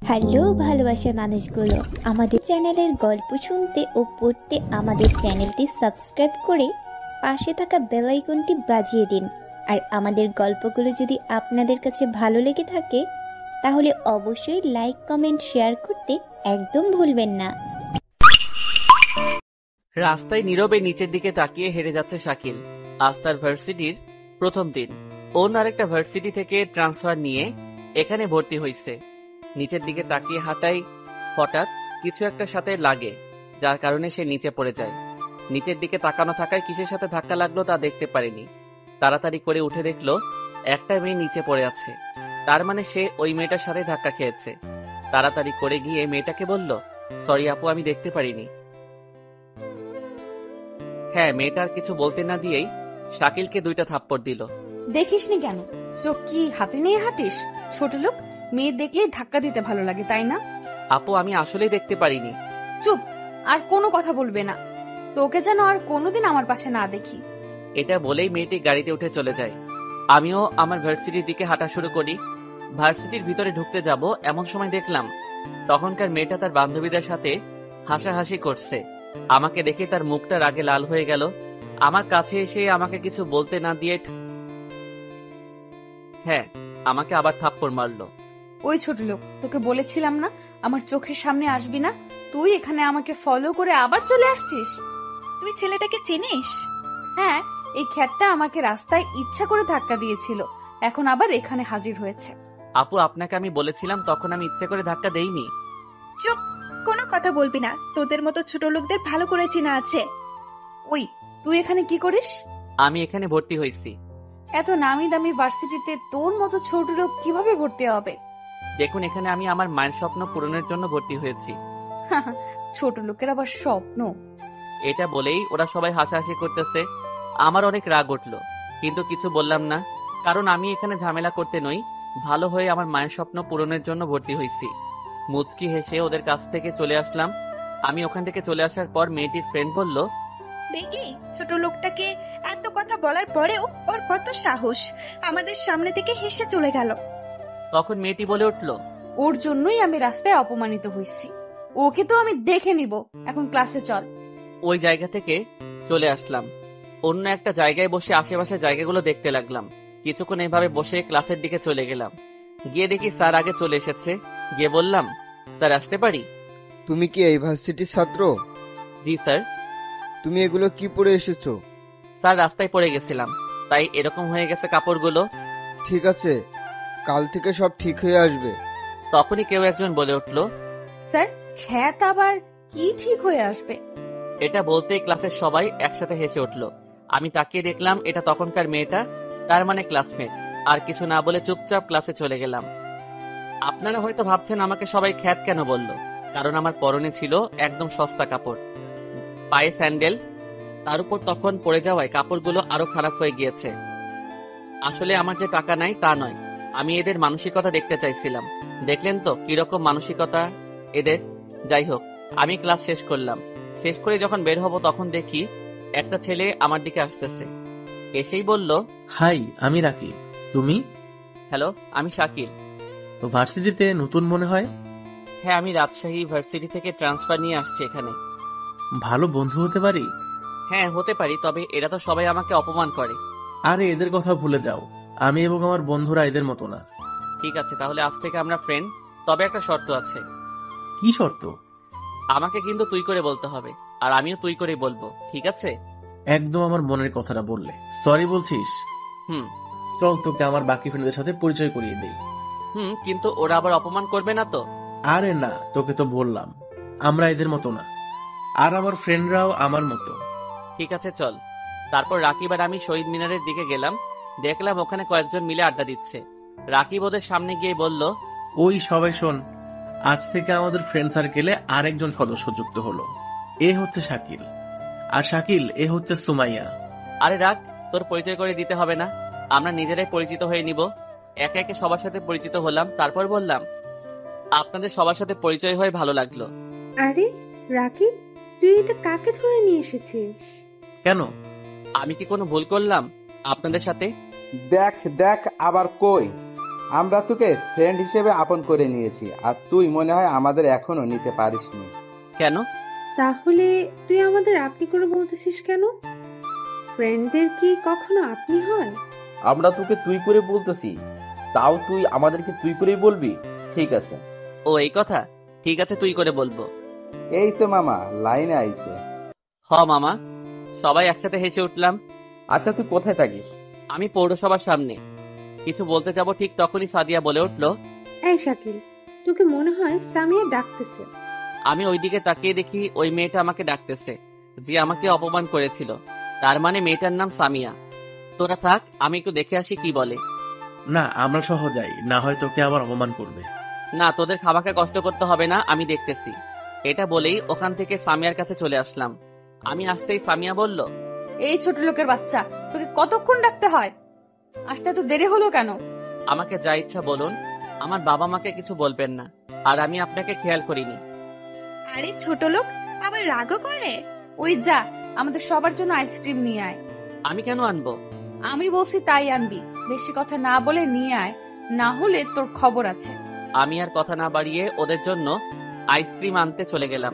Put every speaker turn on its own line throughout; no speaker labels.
Hello ভালোবাসার মানুষগুলো, আমাদের চ্যানেলের গল্প শুনতে ও পড়তে আমাদের চ্যানেলটি সাবস্ক্রাইব করে পাশে থাকা বেল আইকনটি বাজিয়ে দিন। আর আমাদের গল্পগুলো যদি আপনাদের কাছে ভালো লেগে থাকে তাহলে অবশ্যই লাইক কমেন্ট শেয়ার করতে একদম ভুলবেন না।
রাস্তায় নীরবে নিচের দিকে তাকিয়ে হেঁটে যাচ্ছে শাকিল। আজ তার ভার্সিটির প্রথম দিন। অন্য আরেকটা ভার্সিটি থেকে ট্রান্সফার নিয়ে এখানে ভর্তি হয়েছে। নিচের দিকে তাকিয়ে হাঁটাই হঠাৎ কিছু একটা সাথে লাগে, যার কারণে সে নিচে পড়ে যায়। নিচের দিকে তাকানো থাকায় কিসের সাথে ধাক্কা লাগলো তা দেখতে পারেনি। তাড়াতাড়ি করে উঠে দেখলো একটা মেয়ে নিচে পড়ে আছে। তার মানে সে ওই মেয়েটার সাথে ধাক্কা খেয়েছে। তাড়াতাড়ি করে গিয়ে মেয়েটাকে বলল, সরি আপু, আমি দেখতে পারিনি। হ্যাঁ, মেয়েটার কিছু বলতে না দিয়েই শাকিলকে দুইটা থাপ্পড় দিল।
দেখিসনি কেন? চোখ কি হাতে নিয়ে হাঁটিস? ছোট লোক, মেয়ে দেখলেই ধাক্কা দিতে ভালো লাগে, তাই না?
আপু, আমি আসলেই দেখতে পারিনি।
চুপ, আর কোনো কথা বলবে না। তোকে যেন আর কোনোদিন আমার পাশে না দেখি।
এটা বলেই মেয়েটি গাড়িতে উঠে চলে যায়। আমিও আমার ভার্সিটির দিকে হাঁটা শুরু করি। ভার্সিটির ভিতরে ঢুকতে যাব এমন সময় দেখলাম তখনকার মেয়েটা তার বান্ধবীদের সাথে হাসাহাসি করছে। আমাকে দেখে তার মুখটা রাগে লাল হয়ে গেল। আমার কাছে এসে আমাকে কিছু বলতে না দিয়ে হ্যাঁ, আমাকে আবার থাপ্পড় মারলো।
ওই ছোট লোক, তোকে বলেছিলাম না আমার চোখের সামনে আসবি না? তুই এখানে আমাকে ফলো করে আবার চলে আসছিস।
তুই ছেলেটাকে চিনিস?
হ্যাঁ, এই খ্যাতটা আমাকে রাস্তায় ইচ্ছা করে ধাক্কা দিয়েছিল, এখন আবার এখানে হাজির হয়েছে।
আপু, আপনাকে আমি বলেছিলাম তখন আমি ইচ্ছে করে ধাক্কা দেইনি।
চুপ, কোনো কথা বলবি না। তোদের মতো ছোট লোকদের ভালো করে চেনা আছে।
ওই, তুই এখানে কি করিস?
আমি এখানে ভর্তি হয়েছি।
এত নামি দামি ভার্সিটিতে তোর মতো ছোট লোক কিভাবে ভর্তি হবে?
দেখুন, এখানে আমি আমার মায়ের স্বপ্ন পূরণের জন্য ভর্তি হয়েছি।
ছোট লোকের আবার স্বপ্ন?
এটা বলেই ওরা সবাই হাসাহাসি করতেছে। আমার অনেক রাগ উঠলো, কিন্তু কিছু বললাম না, কারণ আমি এখানে ঝামেলা করতে নই, ভালো হয়ে আমার মায়ের স্বপ্ন পূরণের জন্য ভর্তি হয়েছি। মুচকি হেসে ওদের কাছ থেকে চলে আসলাম। আমি ওখান থেকে চলে আসার পর মেয়েটির ফ্রেন্ড বলল,
দেখি ছোট লোকটাকে, এত কথা বলার পরেও ওর কত সাহস, আমাদের সামনে থেকে হেসে চলে গেল।
তখন মেয়েটি বলে উঠল,
ওর জন্যই আমি রাস্তায় অপমানিত হয়েছি। ওকে তো আমি দেখে নিব, এখন ক্লাসে চল।
ওই জায়গা থেকে চলে আসলাম। অন্য একটা জায়গায় বসে আশেপাশের জায়গাগুলো দেখতে লাগলাম। কিছুক্ষণ এভাবে বসে ক্লাসের দিকে চলে গেলাম। গিয়ে দেখি স্যার আগে চলে এসেছে। গিয়ে বললাম, স্যার আসতে পারি?
তুমি কি এই ভার্সিটির ছাত্র?
জি স্যার।
তুমি এগুলো কি পরে এসেছো?
স্যার, রাস্তায় পড়ে গেছিলাম, তাই এরকম হয়ে গেছে কাপড়গুলো।
ঠিক আছে, কাল থেকে সব ঠিক হয়ে আসবে।
তখনই কেউ একজন বলে উঠল,
স্যার, খ্যাত আবার কি ঠিক হয়ে আসবে?
এটা বলতেই ক্লাসের সবাই একসাথে হেসে উঠল। আমি তাকিয়ে দেখলাম এটা তখনকার মেয়েটা, তার মানে ক্লাসমেট। আর কিছু না বলে চুপচাপ ক্লাসে চলে গেলাম। আপনারা হয়তো ভাবছেন আমাকে সবাই খ্যাত কেন বলল, কারণ আমার পরনে ছিল একদম সস্তা কাপড়, পায়ে স্যান্ডেল, তার উপর তখন পড়ে যাওয়ায় কাপড়গুলো আরো খারাপ হয়ে গিয়েছে। আসলে আমার যে টাকা নাই তা নয়, আমি এদের মানসিকতা দেখতে চাইছিলাম। দেখলেন তো কিরকম মানসিকতা এদের। যাই হোক, আমি ক্লাস শেষ করলাম। শেষ করে যখন বের হব তখন দেখি একটা ছেলে আমার দিকে আসতেছে। এসেই বলল,
হাই, আমি রাকিব। তুমি?
হ্যালো, আমি শাকিল।
ভার্সিটিতে নতুন মনে হয়?
হ্যাঁ, আমি রাজশাহী ভার্সিটি থেকে ট্রান্সফার নিয়ে আসছি এখানে।
ভালো বন্ধু হতে পারি?
হ্যাঁ, হতে পারি, তবে এরা তো সবাই আমাকে অপমান করে।
আরে এদের কথা ভুলে যাও, আমি এবং আমার বন্ধুরা এদের মতো না।
ঠিক আছে, তাহলে আজ থেকে আমরা ফ্রেন্ড, তবে একটা শর্ত আছে।
কি শর্ত?
আমাকে কিন্তু তুই করে বলতে হবে, আর আমিও তুই করে বলবো, ঠিক আছে?
একদম আমার মনের কথাটা বললে। সরি বলছিস?
হুম।
চল তোকে আমার বাকি ফ্রেন্ডদের সাথে পরিচয় করিয়ে দেই।
কিন্তু ওরা আবার অপমান করবে না তো?
আরে না, তোকে তো বললাম আমরা এদের মতো না, আর আমার ফ্রেন্ডরাও আমার মতো।
ঠিক আছে, চল। তারপর রাকিব আর আমি শহীদ মিনারের দিকে গেলাম। দেখলাম ওখানে কয়েকজন মিলে আড্ডা দিচ্ছে। রাকিব ওদের সামনে গিয়ে বলল,
ওই সবাই শোন, আজ থেকে আমাদের ফ্রেন্ড সার্কেলে আরেকজন সদস্য যুক্ত হলো। এ হচ্ছে শাকিল, আর শাকিল এ হচ্ছে সুমাইয়া।
আরে রাখ, তোর পরিচয় করে দিতে হবে না, আমরা নিজেরাই পরিচিত হয়ে নিব। একে একে সবার সাথে পরিচিত হলাম। তারপর বললাম, আপনাদের সবার সাথে পরিচয় হয়ে ভালো লাগলো।
আরে রাকিব, তুই এটা কাকে ধরে নিয়ে এসেছিস?
কেন?
আমি কি কোনো ভুল করলাম আপনাদের সাথে?
দেখ দেখ আবার কই। আমরা তোকে ফ্রেন্ড হিসেবে আপন করে নিয়েছি, আর তুই মনে হয় আমাদের এখনো নিতে পারিসনি।
কেন?
তাহলে তুই আমাদের আপনি করে বলতেছিস কেন? ফ্রেন্ডদের কি কখনো আপনি হয়?
আমরা তোকে তুই করে বলতেছি, তাও তুই আমাদেরকে তুই করেই বলবি? ঠিক আছে।
ও এই কথা, ঠিক আছে তুই করে বলবো।
এই তো মামা লাইনে আইছে।
হ মামা। সবাই একসাথে হেসে উঠলাম।
আচ্ছা তুই কোথায় থাকিস?
আমি পৌরসভার সামনে। কিছু বলতে যাব ঠিক তখনই সাদিয়া বলে উঠলো,
এই শাকিল, তোকে মনে হয় সামিয়া ডাকতেছে।
আমি ওইদিকে তাকিয়ে দেখি ওই মেয়েটা আমাকে ডাকতেছে, যে আমাকে অপমান করেছিল। তার মানে মেয়েটার নাম সামিয়া। তোরা থাক, আমি একটু দেখে আসি কি বলে।
না, আমরা সহ যাই, না হয় তোকে আবার অপমান করবে।
না, তোদের খামাকে কষ্ট করতে হবে না, আমি দেখতেছি। এটা বলেই ওখান থেকে সামিয়ার কাছে চলে আসলাম। আমি আসতেই সামিয়া বলল,
এই ছোট লোকের বাচ্চা, তোকে কতক্ষণ ডাকতে হয়? আসতে তো দেরি হলো কেন?
আমাকে যা ইচ্ছা বলুন, আমার বাবা মাকে কিছু বলবেন না, আর আমি আপনাকে খেয়াল করিনি।
আরে ছোট লোক আবার রাগও করে।
ওই যা, আমাদের সবার জন্য আইসক্রিম নিয়ে আয়।
আমি কেন আনবো?
আমি বলছি তাই আনবি। বেশি কথা না বলে নিয়ে আয়, না হলে তোর খবর আছে।
আমি আর কথা না বাড়িয়ে ওদের জন্য আইসক্রিম আনতে চলে গেলাম।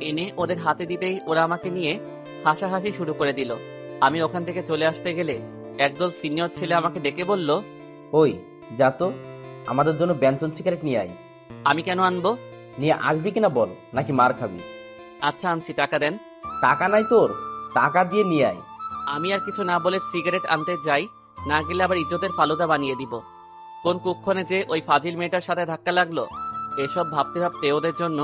এনে ওদের হাতে দিতেই ওরা আমাকে নিয়ে হাসাহাসি শুরু করে দিল। আমি ওখান থেকে চলে আসতে গেলে একদল সিনিয়র ছেলে আমাকে ডেকে বলল,
ওই যা তো, আমাদের জন্য ব্যঞ্জন সিগারেট নিয়ে আয়।
আমি কেন আনবো?
নিয়ে আসবি কিনা বল, নাকি মার খাবি?
আচ্ছা আনছি, টাকা দেন।
টাকা নাই তোর? টাকা দিয়ে নিয়ে আয়।
আমি আর কিছু না বলে সিগারেট আনতে যাই, না গেলে আবার ইজ্জতের ফালুদা বানিয়ে দিব। কোন কুক্ষণে যে ওই ফাজিল মেয়েটার সাথে ধাক্কা লাগলো, এসব ভাবতে ভাবতে ওদের জন্য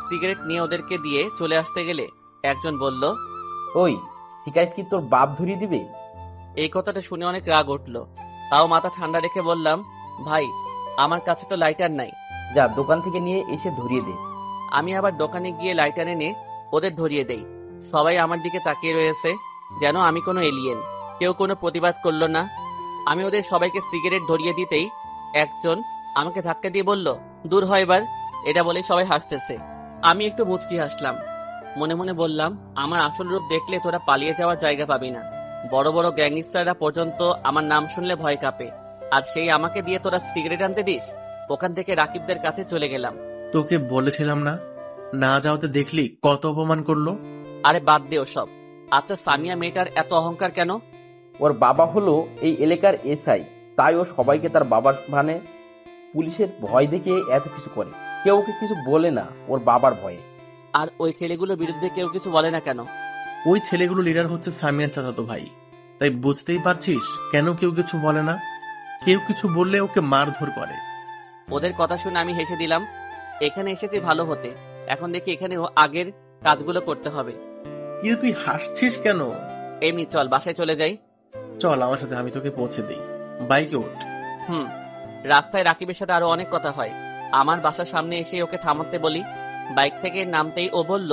সিগারেট নিয়ে ওদেরকে দিয়ে চলে আসতে গেলে একজন বলল,
ওই সিগারেট কি তোর বাপ ধরিয়ে দিবে?
এই কথাটা শুনে অনেক রাগ উঠলো। তাও মাথা ঠান্ডা রেখে বললাম, ভাই আমার কাছে তো লাইটার নাই।
যা দোকান থেকে নিয়ে এসে ধরিয়ে দে।
আমি আবার দোকানে গিয়ে লাইটার এনে ওদের ধরিয়ে দেই। সবাই আমার দিকে তাকিয়ে রয়েছে, যেন আমি কোনো এলিয়েন। কেউ কোনো প্রতিবাদ করলো না। আমি ওদের সবাইকে সিগারেট ধরিয়ে দিতেই একজন আমাকে ধাক্কা দিয়ে বলল, দূর হয় এবার। এটা বলেই সবাই হাসতেছে। আমি একটু মুচকি হাসলাম। মনে মনে বললাম, আমার আসল রূপ দেখলে তোরা পালিয়ে যাওয়ার জায়গা পাবি না। বড় বড় গ্যাংস্টাররা পর্যন্ত আমার নাম শুনলে ভয় কাঁপে, আর সেই আমাকে দিয়ে তোরা সিগারেট আনতে দিস? ওখান থেকে রাকিবদের কাছে চলে গেলাম।
তোকে বলেছিলাম না, না যাওয়াতে দেখলি কত অপমান করলো।
আরে বাদ দে ওসব। আচ্ছা সামিয়া মেয়েটার এত অহংকার কেন?
ওর বাবা হলো এই এলাকার এসআই, তাই ও সবাইকে তার বাবার মানে পুলিশের ভয় দেখে এত কিছু করে। কেউ ওকে কিছু বলে না ওর বাবার ভয়ে।
আর ওই ছেলেগুলোর বিরুদ্ধে কেউ কিছু বলে না কেন?
ওই ছেলেগুলো লিডার হচ্ছে সামিয়ার চাচাতো ভাই, তাই বুঝতেই পারছিস কেন কেউ কিছু বলে না। কেউ কিছু বললে ওকে মারধর করে।
ওদের কথা শুনে আমি হেসে দিলাম। এখানে এসেছি ভালো হতে, এখন দেখি এখানে আগের কাজগুলো করতে হবে।
কিন্তু তুই হাসছিস কেন?
এমনি চল বাসায় চলে যাই।
চল আমার সাথে, আমি তোকে পৌঁছে দিই। বাইকে ওঠ।
রাস্তায় রাকিবের সাথে আরো অনেক কথা হয়। আমার বাসার সামনে এসে ওকে থামাতে বলি। বাইক থেকে নামতেই ও বলল,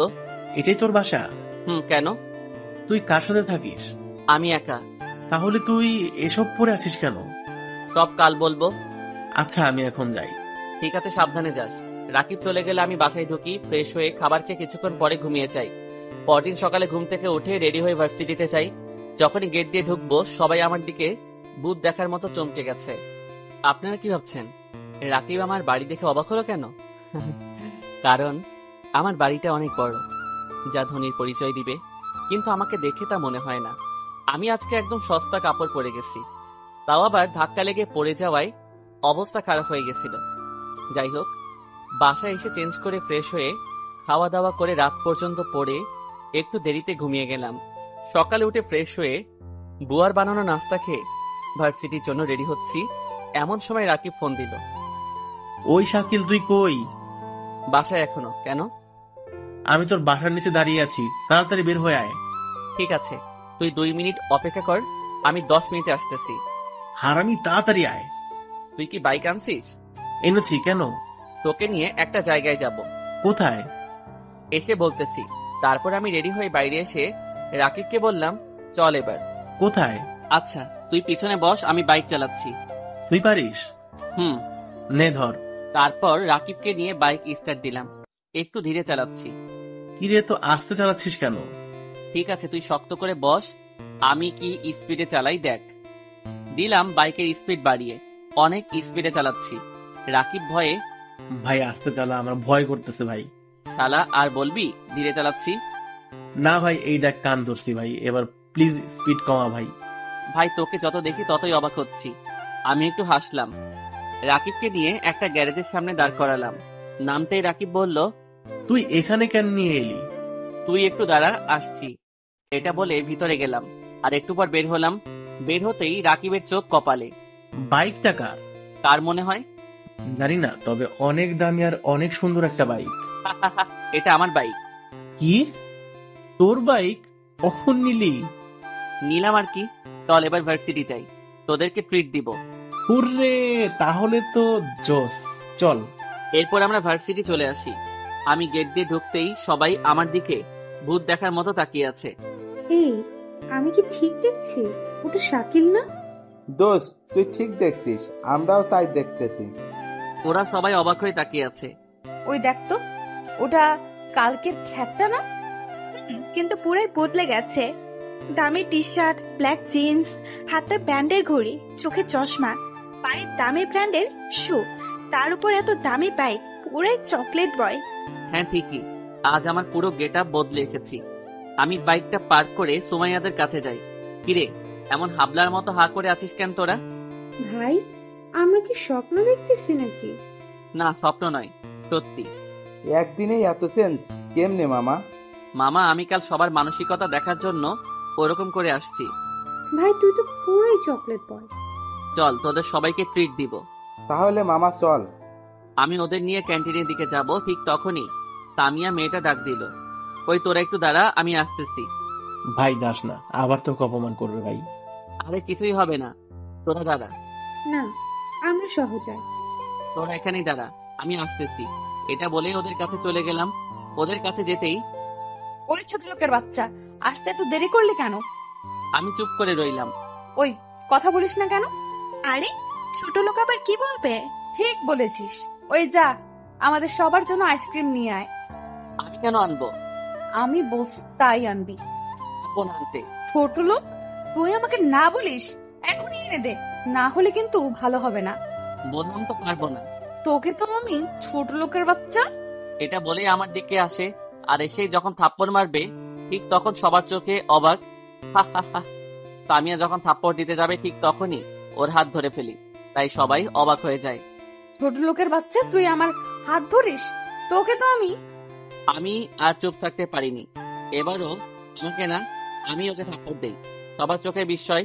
এটাই তোর বাসা?
কেন?
তুই কার সাথে থাকিস?
আমি একা।
তাহলে তুই এসব পরে আছিস কেন?
সব কাল বলবো।
আচ্ছা আমি এখন যাই।
ঠিক আছে, সাবধানে যাস। রাকিব চলে গেলে আমি বাসায় ঢুকি, ফ্রেশ হয়ে খাবার খেয়ে কিছুক্ষণ পরে ঘুমিয়ে যাই। পরদিন সকালে ঘুম থেকে উঠে রেডি হয়ে ভার্সিটিতে যাই। যখনই গেট দিয়ে ঢুকবো সবাই আমার দিকে ভূত দেখার মতো চমকে গেছে। আপনারা কি ভাবছেন রাকিব আমার বাড়ি দেখে অবাক হলো কেন? কারণ আমার বাড়িটা অনেক বড়, যা ধনীর পরিচয় দিবে, কিন্তু আমাকে দেখে তা মনে হয় না। আমি আজকে একদম সস্তা কাপড় পরে গেছি, তাও আবার ধাক্কা লেগে পড়ে যাওয়ায় অবস্থা খারাপ হয়ে গেছিল। যাই হোক, বাসায় এসে চেঞ্জ করে ফ্রেশ হয়ে খাওয়া দাওয়া করে রাত পর্যন্ত পড়ে একটু দেরিতে ঘুমিয়ে গেলাম। সকালে উঠে ফ্রেশ হয়ে বুয়ার বানানো নাস্তা খেয়ে ভার্সিটির জন্য রেডি হচ্ছি, এমন সময় রাকিব ফোন দিল।
ওই শাকিল, তুই কই?
বাসায় এখনো। কেন?
আমি তোর বাসার নিচে দাঁড়িয়ে আছি, তাড়াতাড়ি বের হয়ে আয়।
ঠিক আছে, তুই 2 মিনিট অপেক্ষা কর, আমি 10 মিনিটে আসতেছি।
হারামি, তাড়াতাড়ি আয়।
তুই কি বাইক আনছিস?
এনেছি। কেন?
তোকে নিয়ে একটা জায়গায় যাব।
কোথায়?
এসে বলতেছি। তারপর আমি রেডি হয়ে বাইরে এসে রাকিবকে বললাম, চল এবার।
কোথায়?
আচ্ছা তুই পিছনে বস, আমি বাইক চালাচ্ছি।
তুই পারিস? নে ধর।
তারপর রাকিবকে নিয়ে বাইক স্টার্ট দিলাম। একটু ধীরে চালাচ্ছি।
কিরে, তো আস্তে চালাচ্ছিস কেন?
ঠিক আছে তুই শক্ত করে বস, আমি কি স্পিডে চালাই দেখ। দিলাম বাইকের স্পিড বাড়িয়ে। অনেক স্পিডে চালাচ্ছি। রাকিব ভয়ে,
ভাই আসতে চালা, আমার ভয় করতেছে ভাই।
শালা আর বলবি ধীরে চালাচ্ছি?
না ভাই, এই দেখ কান ধরছি ভাই, এবার প্লিজ স্পিড কমা ভাই।
ভাই তোকে যত দেখি ততই অবাক হচ্ছি। আমি একটু হাসলাম। রাকিবকে নিয়ে একটা গ্যারেজের সামনে দাঁড় করালাম। নামতেই রাকিব বলল,
তুই এখানে কেন নিয়ে এলি?
তুই একটু দাঁড়া, আসছি। এটা বলে ভিতরে গেলাম, আর একটু পর বের হলাম। বের হতেই রাকিবের চোখ কপালে।
বাইকটা কার?
কার মনে হয়?
জানি না, তবে অনেক দামি আর অনেক সুন্দর একটা বাইক।
এটা আমার বাইক।
কি? তোর বাইক? কখন নিলি?
নিলাম আর কি। চল এবার ভার্সিটি যাই, তোদেরকে ট্রিট দিব।
হুররে, তাহলে তো জোস, চল।
এরপর আমরা ভার্সিটি চলে আসি। আমি গেট দিয়ে ঢুকতেই সবাই আমার দিকে ভূত দেখার মতো তাকিয়ে আছে।
এই, আমি কি ঠিক দেখছি? ওটা শাকিল না?
দোস্ত, তুই ঠিক দেখছিস, আমরাও তাই দেখতেছি।
ওরা সবাই অবাক হয়ে তাকিয়ে আছে।
ওই দেখতো, ওটা কালকের খ্যাটটা না?
কিন্তু পুরাই বদলে গেছে। দামি টি শার্ট, ব্ল্যাক জিন্স, হাতে ব্যান্ডের ঘড়ি, চোখে চশমা, পায়ে দামি ব্র্যান্ডের শু, তার উপর এত দামি বাইক, পুরাই চকলেট বয়।
হ্যাঁ ঠিকই, আজ আমার পুরো গেট আপ বদলে এসেছি। আমি বাইকটা পার্ক করে সুমাইয়াদের কাছে যাই। কিরে, এমন হাবলার মতো হা করে আছিস কেন তোরা?
ভাই, আমরা কি স্বপ্ন দেখতেছি নাকি?
না, স্বপ্ন নয়, সত্যি।
একদিনেই এত চেঞ্জ কেমনে মামা?
মামা, আমি কাল সবার মানসিকতা দেখার জন্য ওরকম করে আসছি।
ভাই, তুই তো পুরোই চকলেট বয়।
চল, তোদের সবাইকে ট্রিট দিব।
তাহলে মামা চল।
আমি ওদের নিয়ে ক্যান্টিনের দিকে যাব, ঠিক তখনই তামিয়া মেয়েটা ডাক দিল, ওই তোরা একটু দাঁড়া, আমি আসতেছি।
ভাই যাস না, আবার তোকে অপমান করবে ভাই।
আরে কিছুই হবে না, তোরা দাঁড়া।
না, আমরা সহ যাই।
তোরা এখানেই দাঁড়া, আমি আসতেছি। এটা বলে ওদের কাছে চলে গেলাম। ওদের কাছে যেতেই,
ওই ছোট লোকের বাচ্চা, আসতে এত দেরি করলি কেন?
আমি চুপ করে রইলাম।
ওই, কথা বলিস না কেন?
আরে, ছোট লোক আবার কি বলবে?
ঠিক বলেছিস। ওই যা, আমাদের সবার জন্য আইসক্রিম নিয়ে আয়।
আমি কেন আনবো?
আমি বলছি তাই আনবি।
কোন আনতে?
ছোট লোক, তুই আমাকে না বলিস, এখনই এনে দে, না হলে কিন্তু ভালো হবে না।
বললাম তো পারবো না।
তোকে তো আমি ছোট লোকের বাচ্চা।
এটা বলে আমার দিকে আসে, আর এসেই যখন থাপ্পড় মারবে ঠিক তখন সবার চোখে অবাক। তামিয়া যখন থাপ্পড় দিতে যাবে ঠিক তখনই ওর হাত ধরে ফেলি, তাই সবাই অবাক হয়ে যায়।
ছোট লোকের বাচ্চা, তুই আমার হাত ধরিস? তোকে তো
আমি আর চুপ থাকতে পারিনি। এবারও আমাকে না, আমি ওকে থাপ্পড় দেই। সবার চোখে বিস্ময়।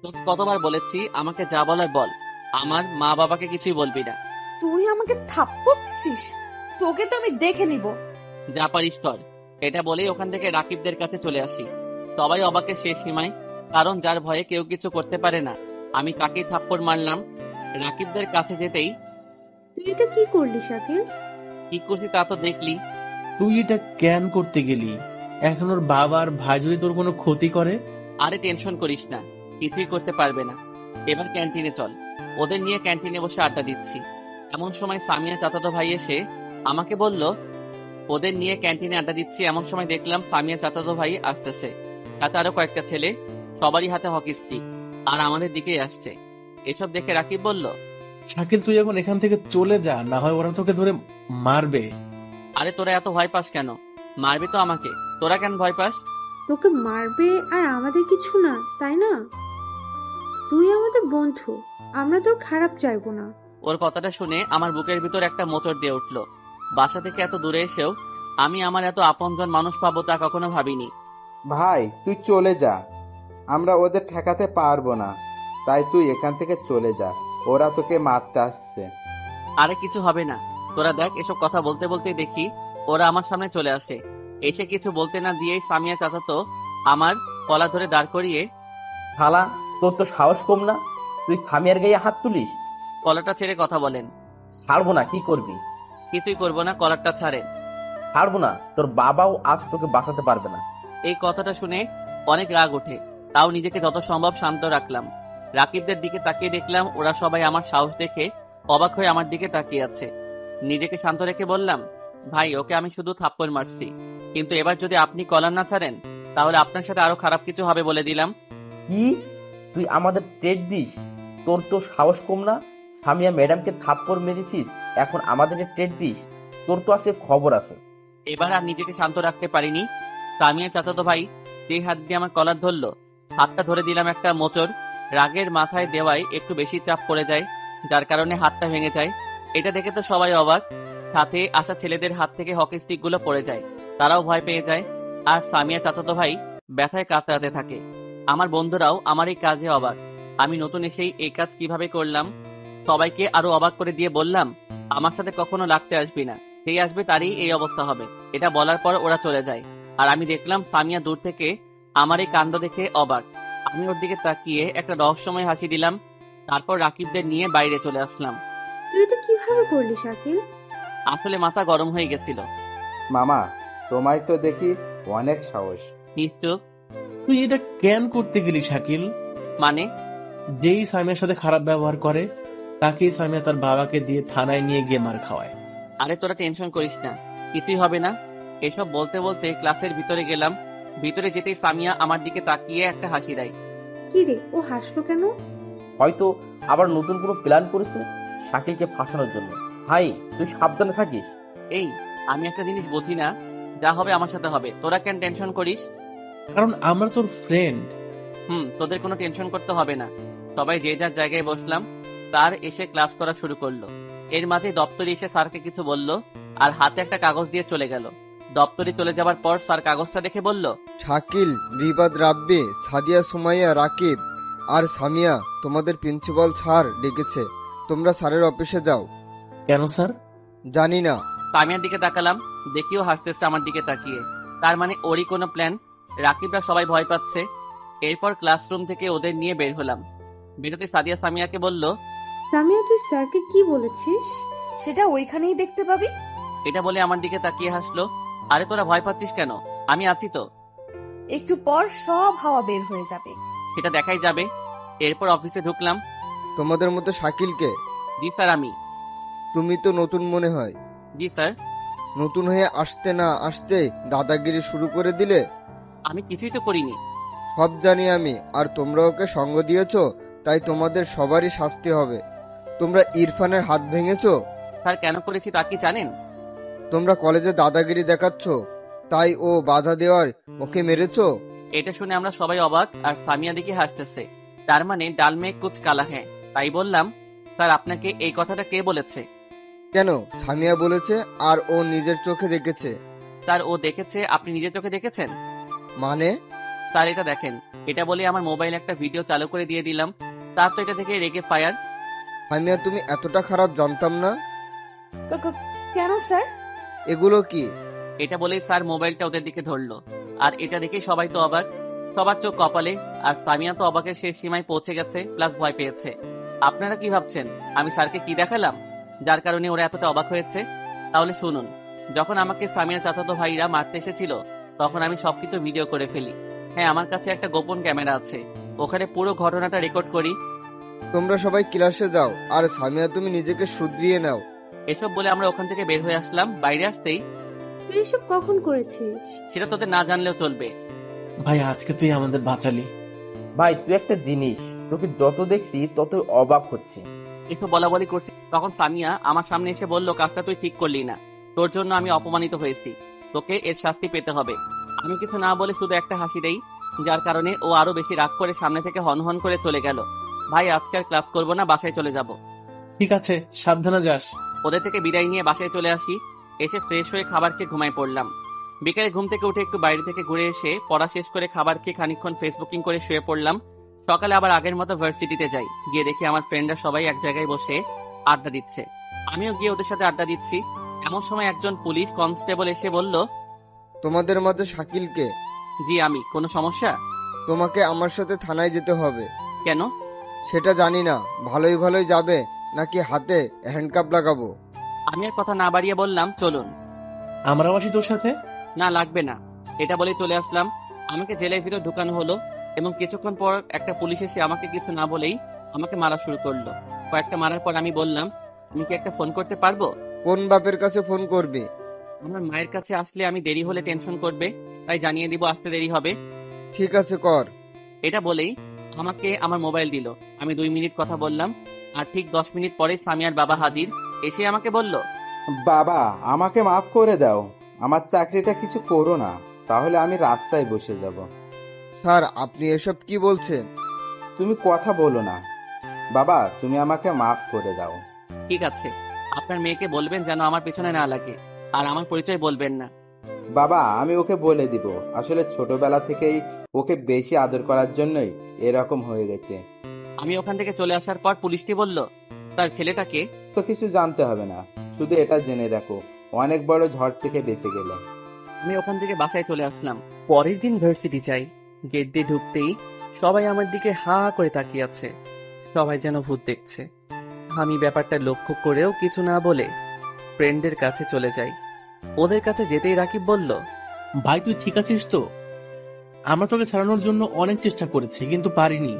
তোকে কতবার বলেছি আমাকে যা বলার বল, আমার মা বাবাকে কিছুই বলবি না।
তুই আমাকে থাপ্পড় দিছিস? তোকে তো আমি দেখে নিব।
যা পারিস কর। এটা বলেই ওখান থেকে রাকিবদের কাছে চলে আসি। সবাই অবাকের শেষ সীমায়, কারণ যার ভয়ে কেউ কিছু করতে পারে না, আমি তাকেই থাপ্পড় মারলাম। রাকিবদের কাছে যেতেই,
তুই এটা কি করলি শাকিল?
কি খুশি তা তো দেখলি।
তুই এটা কেন করতে গেলি? এখন ওর বাবার ভাই যদি তোর কোনো ক্ষতি করে?
আরে টেনশন করিস না, কিছুই করতে পারবে না। এবার ক্যান্টিনে চল। ওদের নিয়ে ক্যান্টিনে বসে আড্ডা দিচ্ছি। এমন সময় সামিয়া চাচাতো ভাই এসে আমাকে বলল, ওদের নিয়ে ক্যান্টিনে আড্ডা দিচ্ছি, এমন সময় দেখলাম সামিয়া চাচাতো ভাই আসতেছে, তাতে আরো কয়েকটা ছেলে, সবারই হাতে হকি স্টিক, আর আমাদের দিকেই আসছে। এসব দেখে রাকিব বলল,
শাকিল, তুই এখন এখান থেকে চলে যা, না হয় ওরা তোকে ধরে মারবে।
আরে তোরা এত ভয় পাস কেন? মারবে তো আমাকে, তোরা কেন ভয় পাস?
তোকে মারবে আর আমাদের কিছু না, তাই না? তুই আমাদের বন্ধু, আমরা তোর খারাপ চাইবো না।
ওর কথাটা শুনে আমার বুকের ভিতর একটা মোচড় দিয়ে উঠল। বাসা থেকে এত দূরে এসেও আমি আমার এত আপনজন মানুষ পাবো তা কখনো ভাবিনি।
ভাই তুই চলে যা, আমরা ওদের ঠেকাতে পারবো না, তাই তুই এখান থেকে চলে যা, ওরা তোকে মারতে আসছে।
আরে কিছু হবে না, তোরা দেখ। এসব কথা বলতে বলতেই দেখি ওরা আমার সামনে চলে আসে। এসে কিছু বলতে না দিয়েই সামিয়া চাচাতো আমার কলা ধরে দাঁড় করিয়ে,
শালা, তোর তো সাহস কম না, তুই সামিয়ার গায়ে হাত তুলিস?
কলারটা ছেড়ে কথা বলেন।
ছাড়বো না, কি করবি?
কিছুই করবো না, কলারটা ছাড়েন।
ছাড়বো না, তোর বাবাও আজ তোকে বাঁচাতে পারবে না।
এই কথাটা শুনে অনেক রাগ ওঠে, তাও নিজেকে যত সম্ভব শান্ত রাখলাম। রাকিবদের দিকে তাকিয়ে দেখলাম ওরা সবাই আমার সাহস দেখে অবাক হয়ে আমার দিকে তাকিয়ে আছে। নিজেকে শান্ত রেখে বললাম, ভাই ওকে আমি শুধু থাপ্পড় মারছি, কিন্তু এবার যদি আপনি কলার না ছাড়েন তাহলে আপনার সাথে আরো খারাপ কিছু হবে বলে দিলাম।
কি? তুই আমাদের ট্রেড দিস? তোর তো সাহস কম না? সামিয়া ম্যাডামকে থাপ্পড় মেরেছিস, এখন আমাদেরকে ট্রেড দিস? তোর তো আজকে খবর আছে।
এবার আর নিজেকে শান্ত রাখতে পারিনি। সামিয়ার চাচাতো ভাই যেই হাত দিয়ে আমার কলার ধরলো, হাতটা ধরে দিলাম একটা মোচড়। রাগের মাথায় দেওয়ায় একটু বেশি চাপ পড়ে যায়, যার কারণে হাতটা ভেঙে যায়। এটা দেখে তো সবাই অবাক। সাথে আসা ছেলেদের হাত থেকে হকি স্টিক গুলো পড়ে যায়, তারাও ভয় পেয়ে যায়। আর সামিয়া চাচাতো ভাই ব্যথায় কাতরাতে থাকে। আমার বন্ধুরাও আমার এই কাজে অবাক। আমি নতুন এসেই এই কাজ কিভাবে করলাম সবাইকে আরো অবাক করে দিয়ে বললাম, আমার সাথে কখনো লাগতে আসবি না, সেই আসবে তারই এই অবস্থা হবে। এটা বলার পর ওরা চলে যায়। আর আমি দেখলাম সামিয়া দূর থেকে আমার এই কাণ্ড দেখে অবাক। আমি ওর দিকে তাকিয়ে একটা রহস্যময় হাসি দিলাম। তারপর রাকিবদের নিয়ে বাইরে চলে আসলাম।
তুই এটা কিভাবে করলি শাকিল?
আসলে মাথা গরম হয়ে গেছিল।
মামা, তোমায় তো দেখি অনেক সাহস।
নিশ্চয়।
তুই এটা কেন করতে গেলি শাকিল?
মানে?
যেই সামিয়ার সাথে খারাপ ব্যবহার করে তাকেই সামিয়া তার বাবাকে দিয়ে থানায় নিয়ে গিয়ে মার খাওয়ায়।
আরে তোরা টেনশন করিস না, কিছুই হবে না। এসব বলতে বলতে ক্লাসের ভিতরে গেলাম। ভিতরে যেতেই সামিয়া আমার দিকে তাকিয়ে একটা হাসি দেয়।
কি রে, ও হাসলো কেন?
হয়তো আবার নতুন কোনো প্ল্যান করেছে শাকিলকে ফাঁসানোর জন্য। ভাই, তুই সাবধানে থাকিস।
এই, আমি একটা জিনিস বুঝি না, যা হবে আমার সাথে হবে, তোরা কেন টেনশন করিস?
কারণ আমরা তোর ফ্রেন্ড।
তোদের কোনো টেনশন করতে হবে না। সবাই যে যার জায়গায় বসলাম। স্যার এসে ক্লাস করা শুরু করলো। এর মাঝে দপ্তরি এসে স্যারকে কিছু বলল আর হাতে একটা কাগজ দিয়ে চলে গেল। দপ্তরি চলে যাবার পর স্যার কাগজটা দেখে বলল,
শাকিল, রিবাদ, রাব্বি, সাদিয়া, সুমাইয়া, রাকিব আর সামিয়া, তোমাদের প্রিন্সিপাল স্যার ডেকেছে। তোমরা স্যারের অফিসে যাও।
কেন স্যার?
জানি না।
সামিয়ার দিকে তাকালাম, দেখিও হাসতেছে আমার দিকে তাকিয়ে। তার মানে ওরই কোনো প্ল্যান। রাকিবরা সবাই ভয় পাচ্ছে। এরপর ক্লাসরুম থেকে ওদের নিয়ে বের হলাম। বেরোতে সাদিয়া সামিয়াকে বলল,
সামিয়া, তুই স্যারকে কি বলেছিস?
সেটা ওইখানেই দেখতে পাবি।
এটা বলে আমার দিকে তাকিয়ে হাসলো। আরে তোরা ভয় পাচ্ছিস কেন? আমি আছি তো।
একটু পর সব হাওয়া বের হয়ে যাবে।
সেটা দেখাই যাবে। এরপর অফিসে ঢুকলাম।
তোমাদের মধ্যে শাকিলকে?
জি স্যার, আমি।
তুমি তো নতুন মনে হয়।
জি স্যার।
নতুন হয়ে আসতে না আসতে দাদাগিরি শুরু করে দিলে।
আমি কিছুই তো করিনি।
সব জানি আমি, আর তোমরা ওকে সঙ্গ দিয়েছো, তাই তোমাদের সবারই শাস্তি হবে। তোমরা ইরফানের হাত ভেঙেছো।
স্যার কেন করেছি তা কি জানেন?
তোমরা কলেজে দাদাগিরি দেখাচ্ছ, তাই ও বাধা দেওয়ার ওকে মেরেছো।
এটা শুনে আমরা সবাই অবাক, আর সামিয়া দিকে হাসতেছে। তার মানে ডাল মে কুচ কালা হ্যাঁ। তাই বললাম, স্যার আপনাকে এই কথাটা কে বলেছে?
কেন? সামিয়া বলেছে, আর ও নিজের চোখে দেখেছে।
স্যার ও দেখেছে? আপনি নিজের চোখে দেখেছেন?
মানে?
স্যার এটা দেখেন। এটা বলে আমার মোবাইলে একটা ভিডিও চালু করে দিয়ে দিলাম। তার তো এটা দেখে রেগে ফায়ার।
সামিয়া, তুমি এতটা খারাপ জানতাম না।
কেন স্যার?
এগুলো কি?
এটা বলেই স্যার মোবাইলটা ওদের দিকে ধরলো। আর এটা দেখে সবাই তো অবাক, সবার চোখ কপালে। আর সামিয়া তো অবাকের শেষ সীমায় পৌঁছে গেছে, প্লাস ভয় পেয়েছে। আপনারা কি ভাবছেন আমি স্যারকে কি দেখালাম যার কারণে ওরা এতটা অবাক হয়েছে? তাহলে শুনুন। যখন আমাকে সামিয়া চাচাতো ভাইরা মারতে এসেছিল, তখন আমি সবকিছু ভিডিও করে ফেলি। হ্যাঁ, আমার কাছে একটা গোপন ক্যামেরা আছে, ওখানে পুরো ঘটনাটা রেকর্ড করি।
তোমরা সবাই ক্লাসে যাও, আর সামিয়া তুমি নিজেকে শুধরিয়ে নাও।
এসব বলে আমরা ওখান থেকে বের হয়ে আসলাম। বাইরে আসতেই,
তুই এসব কখন করেছিস?
সেটা তোদের না জানলেও চলবে।
ভাই, আজকে তুই আমাদের বাঁচালি।
ভাই, তুই একটা জিনিস, তোকে যত দেখছি ততই অবাক হচ্ছে।
একটু বলা বলি করছি, তখন সামিয়া আমার সামনে এসে বলল, কাজটা তুই ঠিক করলি না, তোর জন্য আমি অপমানিত হয়েছি, তোকে এর শাস্তি পেতে হবে। আমি কিছু না বলে শুধু একটা হাসি দেই, যার কারণে ও আরো বেশি রাগ করে সামনে থেকে হনহন করে চলে গেল। ভাই, আজকে আর ক্লাস করবো না, বাসায় চলে যাব।
ঠিক আছে, সাবধানে যাস।
ওদের থেকে বিদায় নিয়ে বাসায় চলে আসি। এসে ফ্রেশ হয়ে খাবার খেয়ে ঘুমায় পড়লাম। বিকেলে ঘুম থেকে উঠে একটু বাইরে থেকে ঘুরে এসে পড়া শেষ করে খাবার খেয়ে খানিকক্ষণ ফেসবুকিং করে শুয়ে পড়লাম। সকালে আবার আগের মতো ভার্সিটিতে যাই। গিয়ে দেখি আমার ফ্রেন্ডরা সবাই এক জায়গায় বসে আড্ডা দিচ্ছে। আমিও গিয়ে ওদের সাথে আড্ডা দিচ্ছি। এমন সময় একজন পুলিশ কনস্টেবল এসে বলল,
তোমাদের মাঝে শাকিলকে?
জি আমি। কোনো সমস্যা?
তোমাকে আমার সাথে থানায় যেতে হবে।
কেন?
সেটা জানি না। ভালোই ভালোই যাবে নাকি হাতে হ্যান্ডকাপ লাগাবো?
আমি আর কথা না বাড়িয়ে বললাম, চলুন।
আমরাও আসি তোর সাথে।
না, লাগবে না। এটা বলে চলে আসলাম। আমাকে জেলের ভিতর ঢুকানো হলো এবং কিছুক্ষণ পর একটা পুলিশ এসে আমাকে কিছু না বলেই আমাকে মারা শুরু করলো। কয়েকটা মারার পর আমি বললাম, আমি কি একটা ফোন করতে পারবো?
কোন বাপের কাছে ফোন করবে?
আমার মায়ের কাছে আসলে আমি দেরি হলে টেনশন করবে, তাই জানিয়ে দিব আসতে দেরি হবে।
ঠিক আছে, কর।
এটা বলেই আমাকে আমার মোবাইল দিল। আমি 2 মিনিট কথা বললাম, আর ঠিক 10 মিনিট পরে সামিয়ার বাবা হাজির। এসে আমাকে বলল,
বাবা, আমাকে মাফ করে দাও। আমার চাকরিটা কিছু করো না, তাহলে আমি রাস্তায় বসে যাব।
স্যার, আপনি এসব কি বলছেন?
তুমি কথা বলো না। বাবা, তুমি আমাকে মাফ করে দাও।
ঠিক আছে, আপনার মেয়েকে বলবেন যেন আমার পেছনে না লাগে, আর আমার পরিচয় বলবেন না।
বাবা, আমি ওকে বলে দিব। আসলে ছোটবেলা থেকেই ওকে বেশি আদর করার জন্যই এরকম হয়ে গেছে।
আমি ওখান থেকে চলে আসার পর পুলিশটি বলল, তার ছেলেটাকে।
তো কিছু জানতে হবে না, শুধু এটা জেনে রাখো, অনেক বড় ঝড় থেকে বেঁচে গেলে।
আমি ওখান থেকে বাসায় চলে আসলাম। পরের দিন ভার্সিটি যাই। গেট দিয়ে ঢুকতেই সবাই আমার দিকে হা করে তাকিয়ে আছে। সবাই যেন ভূত দেখছে। আমি ব্যাপারটা লক্ষ্য করেও কিছু না বলে ফ্রেন্ডদের কাছে চলে যাই। ওদের কাছে যেতেই রাকিব বলল,
ভাই তুই ঠিক আছিস তো? আমরা তোকে ছাড়ানোর জন্য অনেক চেষ্টা করেছি কিন্তু পারিনি।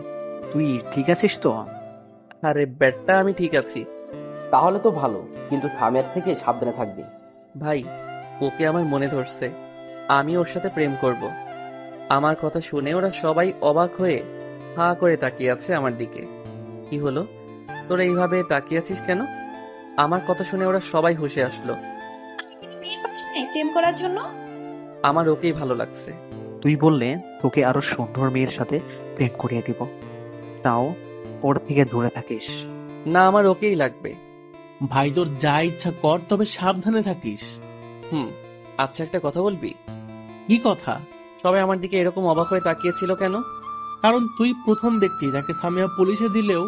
তুই ঠিক আছিস তো?
আরে ব্যাটটা আমি ঠিক আছি।
তাহলে তো ভালো, কিন্তু সামিয়ার থেকে সাবধানে থাকবি।
ভাই, ওকে আমার মনে ধরছে, আমি ওর সাথে প্রেম করব। আমার কথা শুনে ওরা সবাই অবাক হয়ে হা করে তাকিয়ে আছে আমার দিকে। কি হলো, তোরা এইভাবে তাকিয়ে আছিস কেন? আমার কথা শুনে ওরা সবাই হেসে আসলো।
মেয়ে পাস নাই প্রেম করার জন্য?
আমার ওকেই ভালো লাগছে।
তুই বললে তোকে আরো সুন্দর মেয়ের সাথে প্রেম করিয়ে দিব, তাও ওর থেকে দূরে থাকিস।
না, আমার ওকেই লাগবে।
ভাই তোর যা ইচ্ছা কর, তবে সাবধানে থাকিস।
আচ্ছা, একটা কথা বলবি?
কি কথা?
সবাই আমার দিকে এরকম অবাক হয়ে তাকিয়েছিল কেন?
কারণ তুই প্রথম ব্যক্তি যাকে সামিয়া পুলিশে দিলেও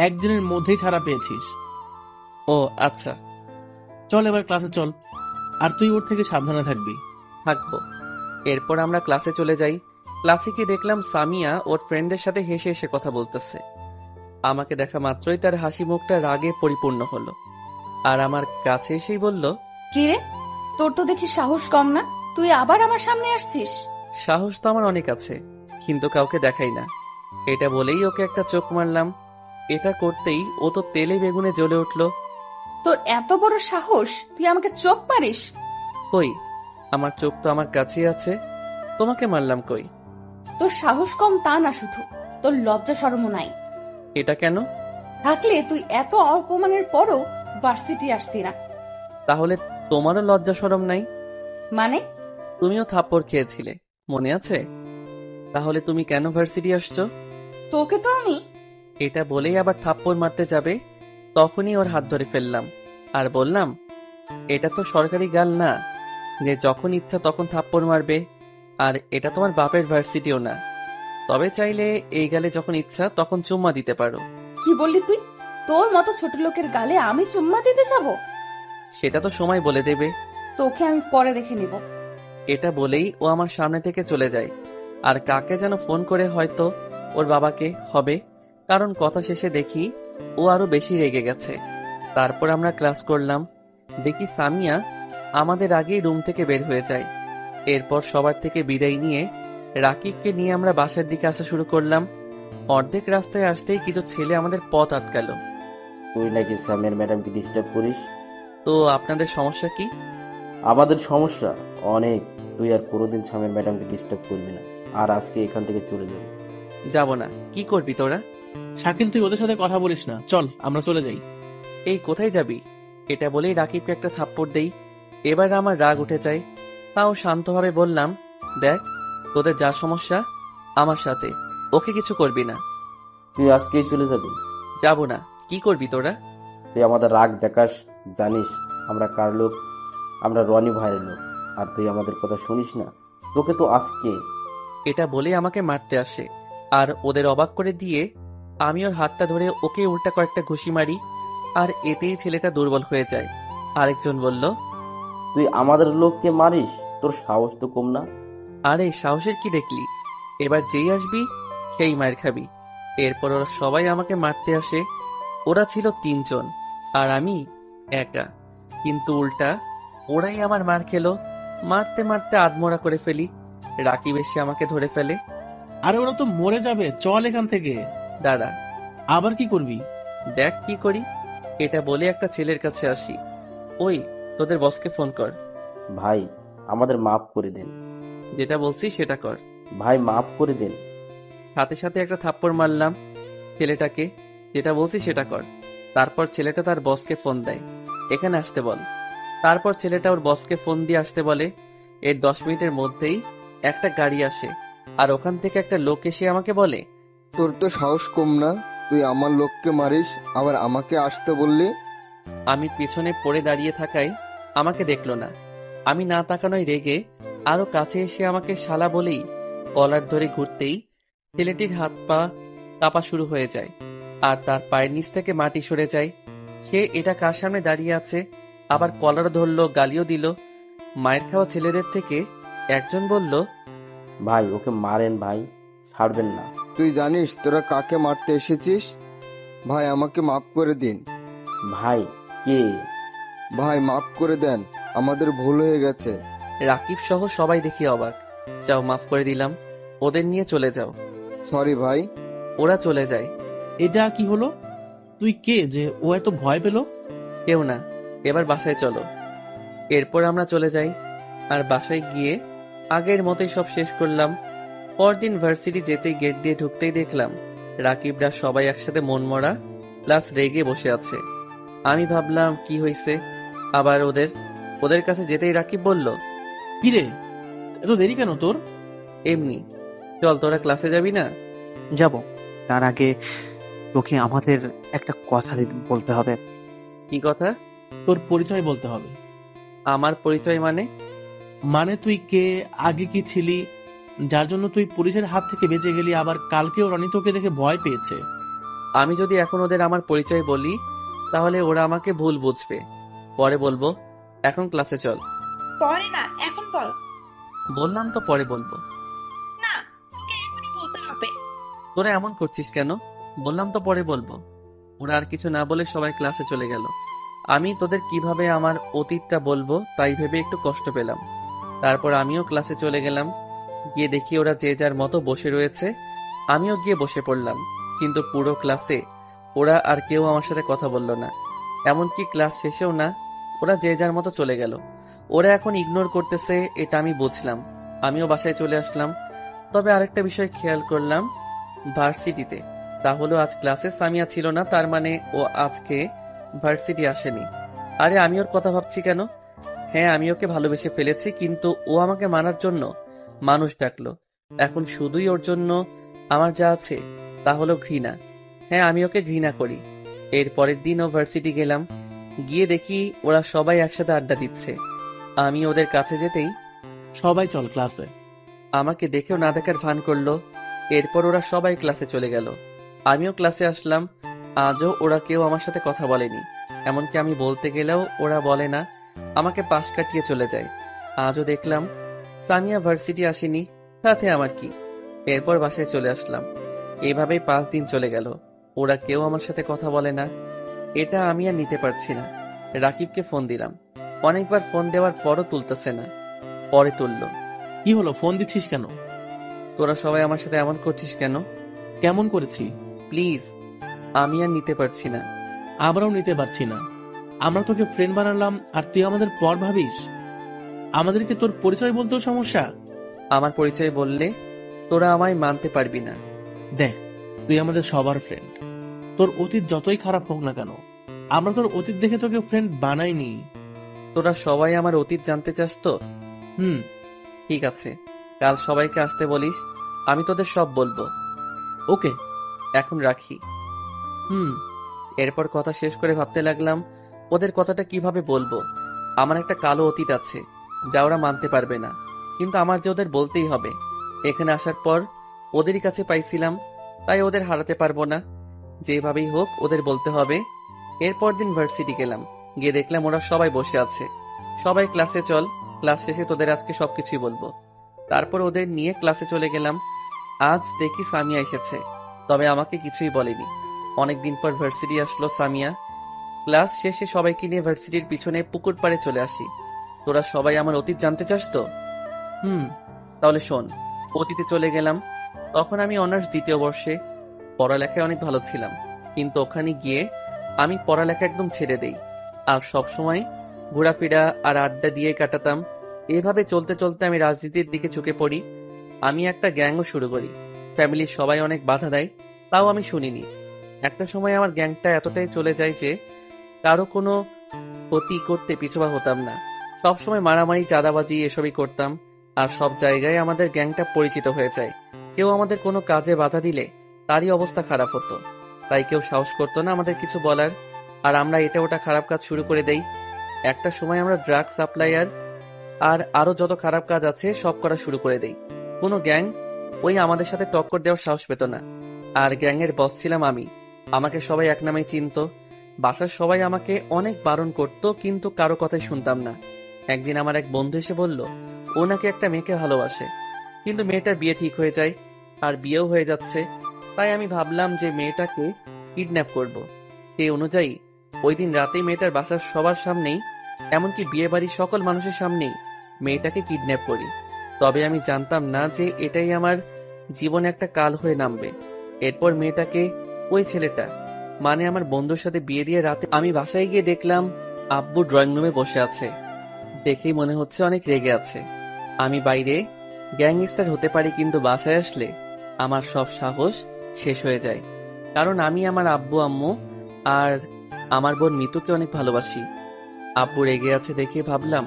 একদিনের মধ্যেই ছাড়া পেয়েছিস।
ও আচ্ছা,
চল এবার ক্লাসে চল, আর তুই ওর থেকে সাবধানে থাকবি।
থাকবো। এরপর আমরা ক্লাসে চলে যাই। ক্লাসে গিয়ে দেখলাম সামিয়া ওর ফ্রেন্ডের সাথে হেসে হেসে কথা বলতেছে। আমাকে দেখা মাত্রই তার হাসি মুখটা রাগে পরিপূর্ণ হলো, আর আমার কাছে এসেই বলল,
কি রে, তোর তো দেখি সাহস কম না, তুই আবার আমার সামনে আসছিস?
সাহস তো আমার অনেক আছে, কিন্তু কাউকে দেখাই না। এটা বলেই ওকে একটা চোখ মারলাম। এটা করতেই ও তো তেলে বেগুনে জ্বলে উঠল।
তোর এত বড় সাহস, তুই আমাকে চোখ মারিস?
কই, আমার চোখ তো আমার কাছেই আছে, তোমাকে মারলাম কই?
তোর সাহস কম তা না, শুধু তোর লজ্জা শরমও নাই।
এটা কেন?
থাকলে তুই এত অপমানের পরও ভার্সিটি আসতি না।
তাহলে তোমারও লজ্জা শরম নাই?
মানে?
তুমিও থাপ্পড় খেয়েছিলে, মনে আছে? তাহলে তুমি কেন ভার্সিটি আসছো?
তোকে তো আমি।
এটা বলেই আবার থাপ্পড় মারতে যাবে, তখনই ওর হাত ধরে ফেললাম আর বললাম, এটা তো সরকারি গাল না যে যখন ইচ্ছা তখন থাপ্পড় মারবে, আর এটা তোমার বাপের ভার্সিটিও না, তবে চাইলে এই গালে যখন ইচ্ছা তখন চুম্মা দিতে পারো।
কি বললি তুই? তোর মতো ছোট লোকের গালে আমি চুম্মা দিতে যাব?
সেটা তো সময় বলে দেবে।
তোকে আমি পরে দেখে নিব।
এটা বলেই ও আমার সামনে থেকে চলে যায়, আর কাকে যেন ফোন করে, হয়তো ওর বাবাকে হবে, কারণ কথা শেষে দেখি ও আরো বেশি রেগে গেছে। তারপর আমরা ক্লাস করলাম। দেখি সামিয়া আমাদের আগেই রুম থেকে বের হয়ে যায়। এরপর সবার থেকে বিদায় নিয়ে রাকিবকে নিয়ে আমরা বাসার দিকে আসা শুরু করলাম। অর্ধেক রাস্তায় আসতেই কিছু ছেলে আমাদের পথ আটকালো।
তুই নাকি সামিয়ার ম্যাডামকে ডিস্টার্ব করিস?
তো আপনাদের সমস্যা কি?
আমাদের সমস্যা অনেক। তুই আর কোনোদিন সামিয়ার ম্যাডামকে ডিস্টার্ব করবি না, আর আজকে এখান থেকে চলে যাবি।
যাব না। কি করবি তোরা?
শাকিল, তুই ওদের সাথে কথা বলিস না, চল আমরা চলে যাই।
এই কোথায় যাবি? এটা বলেই রাকিবকে একটা থাপ্পড় দেই। এবার আমার রাগ উঠে যায়, তাও শান্তভাবে বললাম, দেখ, তোদের যা সমস্যা আমার সাথে, ওকে কিছু করবি না।
তুই আজকেই চলে যাবি?
যাব না। কি করবি তোরা?
তুই আমাদের রাগ দেখাস, জানিস আমরা কার লোক? আমরা রনি ভাইয়ের লোক, আর তুই আমাদের কথা শুনিস না? তোকে তো আজকে।
এটা বলে আমাকে মারতে আসে, আর ওদের অবাক করে দিয়ে আমি ওর হাতটা ধরে ওকে উল্টা কয়েকটা ঘুষি মারি, আর এতেই ছেলেটা দুর্বল হয়ে যায়। আরেকজন বলল,
তুই আমাদের লোককে মারিস? তোর সাহস তো কম না।
আরে সাহসের কি দেখলি? এবার যেই আসবি সেই মার খাবি। এরপর ওরা সবাই আমাকে মারতে আসে। ওরা ছিল 3 জন আর আমি একা, কিন্তু উল্টা ওরাই আমার মার খেলো। মারতে মারতে আধমরা করে ফেলি। রাকিব এসে আমাকে ধরে ফেলে।
আরে ওরা তো মরে যাবে, চল এখান থেকে।
দাঁড়া,
আবার কি করবি?
দেখ কি করি। এটা বলে একটা ছেলের কাছে আসি। ওই, তোদের বসকে ফোন কর।
ভাই, আমাদের মাফ করে দেন।
যেটা বলছি সেটা কর।
ভাই, মাফ করে দেন।
সাথে সাথে একটা থাপ্পড় মারলাম ছেলেটাকে। যেটা বলছি সেটা কর। তারপর ছেলেটা তার বসকে ফোন দেয়, এখানে আসতে বল। তারপর ছেলেটা ওর বসকে ফোন দিয়ে আসতে বলে। এর 10 মিনিটের মধ্যেই একটা গাড়ি আসে, আর ওখান থেকে একটা লোক এসে আমাকে বলে,
তোর তো সাহস কম না, তুই আমার লোককে মারিস, আবার আমাকে আসতে বললি।
আমি পিছনে পড়ে দাঁড়িয়ে থাকায় আমাকে দেখলো না। আমি না তাকানোয় রেগে আরো কাছে এসে আমাকে শালা বলেই কলার ধরে ঘুরতেই ছেলেটির হাত পা কাঁপা শুরু হয়ে যায়, আর তার পায়ের নিচ থেকে মাটি সরে যায়। সে এটা কার সামনে দাঁড়িয়ে আছে, আবার কলার ধরলো, গালিও দিল। মায়ের খাওয়া ছেলেদের থেকে একজন বলল,
ভাই ওকে মারেন ভাই, ছাড়বেন না।
তুই জানিস তোরা কাকে মারতে এসেছিস? ভাই আমাকে মাফ করে দিন।
ভাই কে?
ভাই মাফ করে দেন, আমাদের ভুল হয়ে গেছে।
রাকিব সহ সবাই দেখি অবাক। যাও, মাফ করে দিলাম, ওদের নিয়ে চলে যাও।
সরি ভাই।
ওরা চলে যায়।
এটা কি হলো? তুই কে যে ও এত ভয় পেল?
কেউ না, এবার বাসায় চলো। এরপর আমরা চলে যাই, আর বাসায় গিয়ে আগের মতোই সব শেষ করলাম। পরদিন ভার্সিটি যেতেই গেট দিয়ে ঢুকতেই দেখলাম রাকিবরা সবাই একসাথে মনমরা প্লাস রেগে বসে আছে। আমি ভাবলাম কি হয়েছে, আবার ওদের কাছে যেতেই রাকিব বলল,
কিরে এত দেরি কেন তোর?
এমনি। চল, তোরা ক্লাসে যাবি না?
যাব, তার আগে তোকে আমাদের একটা কথা বলতে হবে।
কি কথা?
তোর পরিচয় বলতে হবে।
আমার পরিচয় মানে?
মানে তুই কে, আগে কি ছিলি, যার জন্য তুই পুলিশের হাত থেকে বেঁচে গেলি, আবার কালকেও রনি তোকে দেখে ভয় পেয়েছে।
আমি যদি এখন ওদের আমার পরিচয় বলি তাহলে ওরা আমাকে ভুল বুঝবে। পরে বলবো, এখন ক্লাসে চল।
পরে না, এখন বল।
বললাম তো পরে বলবো।
না, তোকে এখনই বলতে হবে।
তোরা এমন করছিস কেন? বললাম তো পরে বলবো। ওরা আর কিছু না বলে সবাই ক্লাসে চলে গেল। আমি তোদের কিভাবে আমার অতীতটা বলবো তাই ভেবে একটু কষ্ট পেলাম। তারপর আমিও ক্লাসে চলে গেলাম। গিয়ে দেখি ওরা যে যার মতো বসে রয়েছে। আমিও গিয়ে বসে পড়লাম, কিন্তু পুরো ক্লাসে ওরা আর কেউ আমার সাথে কথা বলল না, এমনকি ক্লাস শেষেও না। ওরা যে যার মতো চলে গেল। ওরা এখন ইগনোর করতেছে, এটা আমি বুঝলাম। আমিও বাসায় চলে আসলাম। তবে আরেকটা বিষয় খেয়াল করলাম ভার্সিটিতে, তা হলো আজ ক্লাসে সামিয়া ছিল না, তার মানে ও আজকে ভার্সিটি আসেনি। আরে আমি ওর কথা ভাবছি কেন? হ্যাঁ, আমি ওকে ভালোবেসে ফেলেছি, কিন্তু ও আমাকে মানার জন্য মানুষ ডাকলো। এখন শুধুই ওর জন্য আমার যা আছে তা হলো ঘৃণা। হ্যাঁ, আমি ওকে ঘৃণা করি। এর পরের দিন ও ভার্সিটি গেলাম, গিয়ে দেখি ওরা সবাই একসাথে আড্ডা দিচ্ছে। আমি ওদের কাছে যেতেই
সবাই চল ক্লাসে।
আমাকে দেখেও না দেখার ভান করলো। এরপর ওরা সবাই ক্লাসে চলে গেল। আমিও ক্লাসে আসলাম। আজও ওরা কেউ আমার সাথে কথা বলেনি, এমনকি আমি বলতে গেলেও ওরা বলে না, আমাকে পাশ কাটিয়ে চলে যায়। আজও দেখলাম সামিয়া ভার্সিটি আসেনি, তাতে আমার কি। এরপর বাসায় চলে আসলাম। এভাবেই 5 দিন চলে গেল। ওরা কেউ আমার সাথে কথা বলে না। এটা আমি আর নিতে পারছি না। রাকিবকে ফোন দিলাম, অনেকবার ফোন দেওয়ার পরও তুলতেছে না। পরে তুললো।
কি হলো, ফোন দিচ্ছিস কেন?
তোরা সবাই আমার সাথে এমন করছিস কেন?
কেমন করেছি?
প্লিজ, আমি আর নিতে পারছি না।
আমরাও নিতে পারছি না। আমরা তোকে ফ্রেন্ড বানালাম আর তুই আমাদের পর ভাবিস? আমাদেরকে তোর পরিচয় বলতেও সমস্যা?
আমার পরিচয় বললে তোরা আমায় মানতে পারবি না।
দেখ, তুই আমাদের সবার ফ্রেন্ড। তোর অতীত যতই খারাপ হোক না কেন, আমরা তোর অতীত দেখে তোকে ফ্রেন্ড বানাইনি।
তোরা সবাই আমার অতীত জানতে চাস তো? ঠিক আছে, কাল সবাইকে আসতে বলিস, আমি তোদের সব বলবো।
ওকে,
এখন রাখি। এরপর কথা শেষ করে ভাবতে লাগলাম ওদের কথাটা কিভাবে বলবো। আমার একটা কালো অতীত আছে যা ওরা মানতে পারবে না, কিন্তু আমার যে ওদের বলতেই হবে। এখানে আসার পর ওদেরই কাছে পাইছিলাম, তাই ওদের হারাতে পারবো না। যেভাবেই হোক ওদের বলতে হবে। এরপর দিন ভার্সিটি গেলাম, গিয়ে দেখলাম ওরা সবাই বসে আছে। সবাই ক্লাসে চল, ক্লাস শেষে তোদের আজকে সবকিছুই বলবো। তারপর ওদের নিয়ে ক্লাসে চলে গেলাম। আজ দেখি সামিয়া এসেছে, তবে আমাকে কিছুই বলেনি। অনেকদিন পর ভার্সিটি আসলো সামিয়া। ক্লাস শেষে সবাইকে নিয়ে ভার্সিটির পিছনে পুকুর পাড়ে চলে আসি। তোরা সবাই আমার অতীত জানতে চাস তো? তাহলে শোন। অতীতে চলে গেলাম। তখন আমি অনার্স 2য় বর্ষে। পড়ালেখায় অনেক ভালো ছিলাম, কিন্তু ওখানে গিয়ে আমি পড়ালেখা একদম ছেড়ে দেই, আর সবসময় ঘোরাফেরা আর আড্ডা দিয়ে কাটাতাম। এভাবে চলতে চলতে আমি রাজনীতির দিকে ঝুঁকে পড়ি। আমি একটা গ্যাংও শুরু করি। ফ্যামিলির সবাই অনেক বাধা দেয়, তাও আমি শুনিনি। একটা সময় আমার গ্যাংটা এতটাই চলে যায় যে কারো কোনো ক্ষতি করতে পিছুপা হতাম না। সবসময় মারামারি, চাঁদাবাজি এসবই করতাম। আর সব জায়গায় আমাদের গ্যাংটা পরিচিত হয়ে যায়। কেউ আমাদের কোনো কাজে বাধা দিলে তারই অবস্থা খারাপ হতো। তাই কেউ সাহস করতো না আমাদের কিছু বলার। আর আমরা এটা ওটা খারাপ কাজ শুরু করে দেই। একটা সময় আমরা ড্রাগ সাপ্লায়ার আর আরো যত খারাপ কাজ আছে সব করা শুরু করে দেই। কোনো গ্যাং ওই আমাদের সাথে টক্কর দেওয়ার সাহস পেত না। আর গ্যাংয়ের বস ছিলাম আমি। আমাকে সবাই এক নামেই চিনত। বাসার সবাই আমাকে অনেক বারণ করতো, কিন্তু কারো কথাই শুনতাম না। একদিন আমার এক বন্ধু এসে বলল ও নাকি একটা মেয়েকে ভালোবাসে, কিন্তু মেয়েটার বিয়ে ঠিক হয়ে যায়, আর বিয়েও হয়ে যাচ্ছে। তাই আমি ভাবলাম যে মেয়েটাকে কিডন্যাপ করব। সেই অনুযায়ী ওই দিন রাতেই মেয়েটার বাসার সবার সামনেই, এমনকি বিয়ে বাড়ির সকল মানুষের সামনেই মেয়েটাকে কিডন্যাপ করি। তবে আমি জানতাম না যে এটাই আমার জীবনে একটা কাল হয়ে নামবে। এরপর মেয়েটাকে ওই ছেলেটা, মানে আমার বন্ধুর সাথে বিয়ে দিয়ে রাতে আমি বাসায় গিয়ে দেখলাম আব্বু ড্রয়িং রুমে বসে আছে। দেখেই মনে হচ্ছে অনেক রেগে আছে। আমি বাইরে গ্যাংস্টার হতে পারি, কিন্তু বাসায় আসলে আমার সব সাহস শেষ হয়ে যায়। কারণ আমি আমার আব্বু, আম্মু আর আমার বোন মিতুকে অনেক ভালোবাসি। আব্বু রেগে আছে দেখে ভাবলাম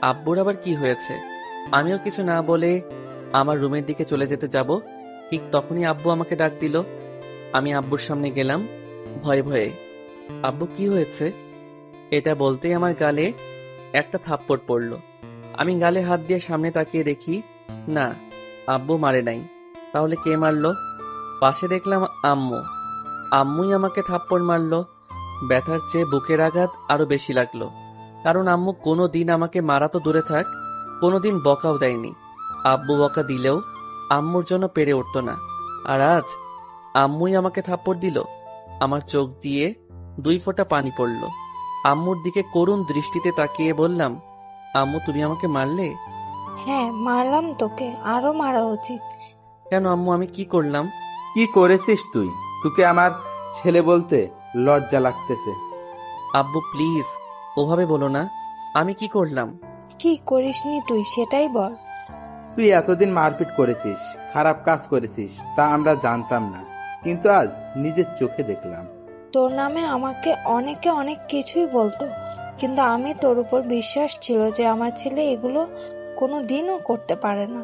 আব্বুর আবার কি হয়েছে। আমিও কিছু না বলে আমার রুমের দিকে চলে যেতে যাব, ঠিক তখনই আব্বু আমাকে ডাক দিল। আমি আব্বুর সামনে গেলাম ভয়ে ভয়ে। আব্বু কি হয়েছে? এটা বলতেই আমার গালে একটা থাপ্পড় পড়ল। আমি গালে হাত দিয়ে সামনে তাকিয়ে দেখি না, আব্বু মারে নাই। তাহলে কে মারলো? পাশে দেখলাম আম্মু। আম্মুই আমাকে থাপ্পড় মারলো। ব্যথার চেয়ে বুকের আঘাত আরো বেশি লাগলো। কারণ আম্মু কোনো দিন আমাকে মারা তো দূরে থাক, কোনোদিন বকাও দেয়নি। আব্বু বকা দিলেও আম্মুর জন্য পেরে উঠতো না। আর আজ আম্মুই আমাকে থাপ্পড় দিল। আমার চোখ দিয়ে 2 ফোঁটা পানি পড়ল। আম্মুর দিকে করুণ দৃষ্টিতে তাকিয়ে বললাম, আম্মু তুমি আমাকে মারলে?
হ্যাঁ মারলাম তোকে, আরো মারা উচিত।
কেন আম্মু, আমি কি করলাম?
কি করেছিস তুই? তোকে আমার ছেলে বলতে লজ্জা লাগতেছে।
আব্বু প্লিজ ওভাবে বলো না। আমি কি করলাম?
কি করিসনি তুই সেটাই বল।
তুই এতদিন মারপিট করেছিস, খারাপ কাজ করেছিস, তা আমরা জানতাম না, কিন্তু আজ নিজের চোখে দেখলাম।
তোর নামে আমাকে অনেকে অনেক কিছুই বলতো, কিন্তু আমি তোর উপর বিশ্বাস ছিল যে আমার ছেলে এগুলো কোনো দিনও করতে পারে না।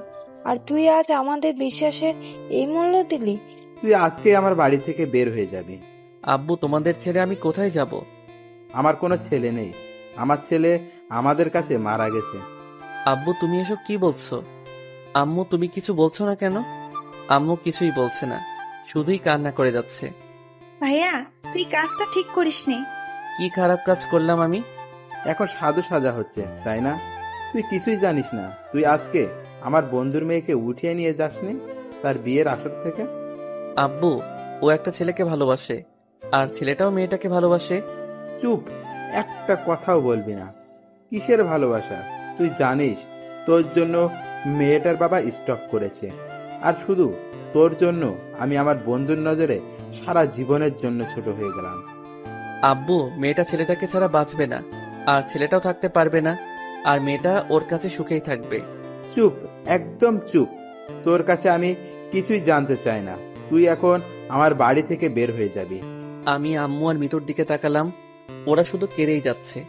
আর তুই আজ আমাদের বিশ্বাসের এই মূল্য দিলি।
তুই আজকে আমার বাড়ি থেকে বের হয়ে যাবি।
আব্বু তোমাদের ছেড়ে আমি কোথায় যাব?
আমার কোনো ছেলে নেই, আমার ছেলে আমাদের কাছে মারা গেছে।
আব্বু তুমি এসব কি বলছো? আম্মু তুমি কিছু বলছো না কেন? আম্মু কিছুই বলছে না, শুধুই কান্না করে যাচ্ছে।
ভাইয়া তুই কাজটা ঠিক করিসনি।
কি খারাপ কাজ করলাম আমি?
এখন সাধু সাজা হচ্ছে, তাই না? তুই কিছুই জানিস না। তুই আজকে আমার বন্ধুর মেয়েকে উঠিয়ে নিয়ে যাসনি তার বিয়ের আসর থেকে।
আব্বু ও একটা ছেলেকে ভালোবাসে, আর ছেলেটাও মেয়েটাকে ভালোবাসে।
চুপ, একটা কথাও বলবি না। কিসের ভালোবাসা? তুই জানিস তোর জন্য মেয়েটার বাবা স্টক করেছে, আর শুধু তোর জন্য আমি আমার বন্ধুর নজরে সারা জীবনের জন্য ছোট হয়ে গেলাম।
আব্বু মেয়েটা ছেলেটাকে ছাড়া বাঁচবে না, আর ছেলেটাও থাকতে পারবে না, আর মেয়েটা ওর কাছে সুখেই থাকবে।
চুপ, একদম চুপ। তোর কাছে আমি কিছুই জানতে চাই না। তুই এখন আমার বাড়ি থেকে বের হয়ে যাবি।
আমি আম্মু আর মিতুর দিকে তাকালাম। ওরা শুধু কেঁদেই যাচ্ছে।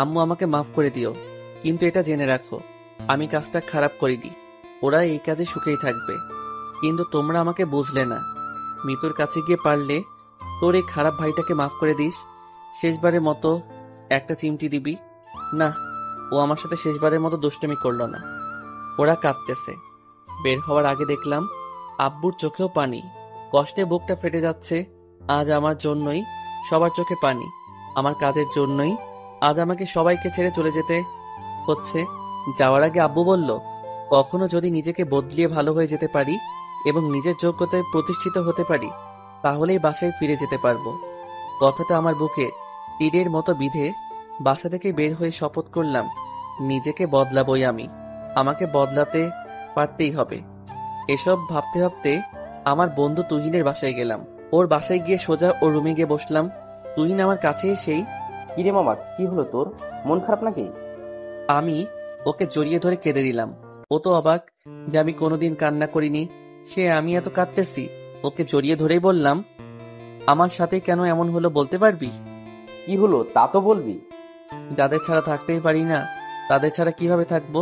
আম্মু আমাকে মাফ করে দিও, কিন্তু এটা জেনে রাখো আমি কাজটা খারাপ করিনি। ওরা এই কাজে সুখেই থাকবে। কিন্তু তোমরা আমাকে বুঝলে না। মিতুর কাছে গিয়ে পারলে তোর এই খারাপ ভাইটাকে মাফ করে দিস। শেষবারের মতো একটা চিমটি দিবি না। ও আমার সাথে শেষবারের মতো দুষ্টুমি করলো না। ওরা কাঁদতেছে। বের হওয়ার আগে দেখলাম আব্বুর চোখেও পানি। কষ্টে বুকটা ফেটে যাচ্ছে। আজ আমার জন্যই সবার চোখে পানি। আমার কাজের জন্যই আজ আমাকে সবাইকে ছেড়ে চলে যেতে হচ্ছে। যাওয়ার আগে আব্বু বলল, কখনো যদি নিজেকে বদলিয়ে ভালো হয়ে যেতে পারি এবং নিজের যোগ্যতায় প্রতিষ্ঠিত হতে পারি, তাহলেই বাসায় ফিরে যেতে পারবো। কথাটা আমার বুকে তীরের মতো বিঁধে বাসা থেকে বের হয়ে শপথ করলাম, নিজেকে বদলাবই আমি। আমাকে বদলাতে পারতেই হবে। এসব ভাবতে ভাবতে আমার বন্ধু তুহিনের বাসায় গেলাম। ওর বাসায় গিয়ে সোজা ওর রুমে গিয়ে বসলাম। তুহিন আমার কাছে এসেই,
কিরে মামা, কি হলো তোর? মন খারাপ নাকি?
আমি ওকে জড়িয়ে ধরে কেঁদে দিলাম। ও তো অবাক যে আমি কোনোদিন কান্না করিনি, সে আমি এত কাঁদতেছি, ওকে জড়িয়ে ধরেই বললাম, আমার সাথে কেন এমন হলো বলতে পারবি?
কি হলো তা তো বলবি।
যাদের ছাড়া থাকতেই পারি না, তাদের ছাড়া কিভাবে থাকবো?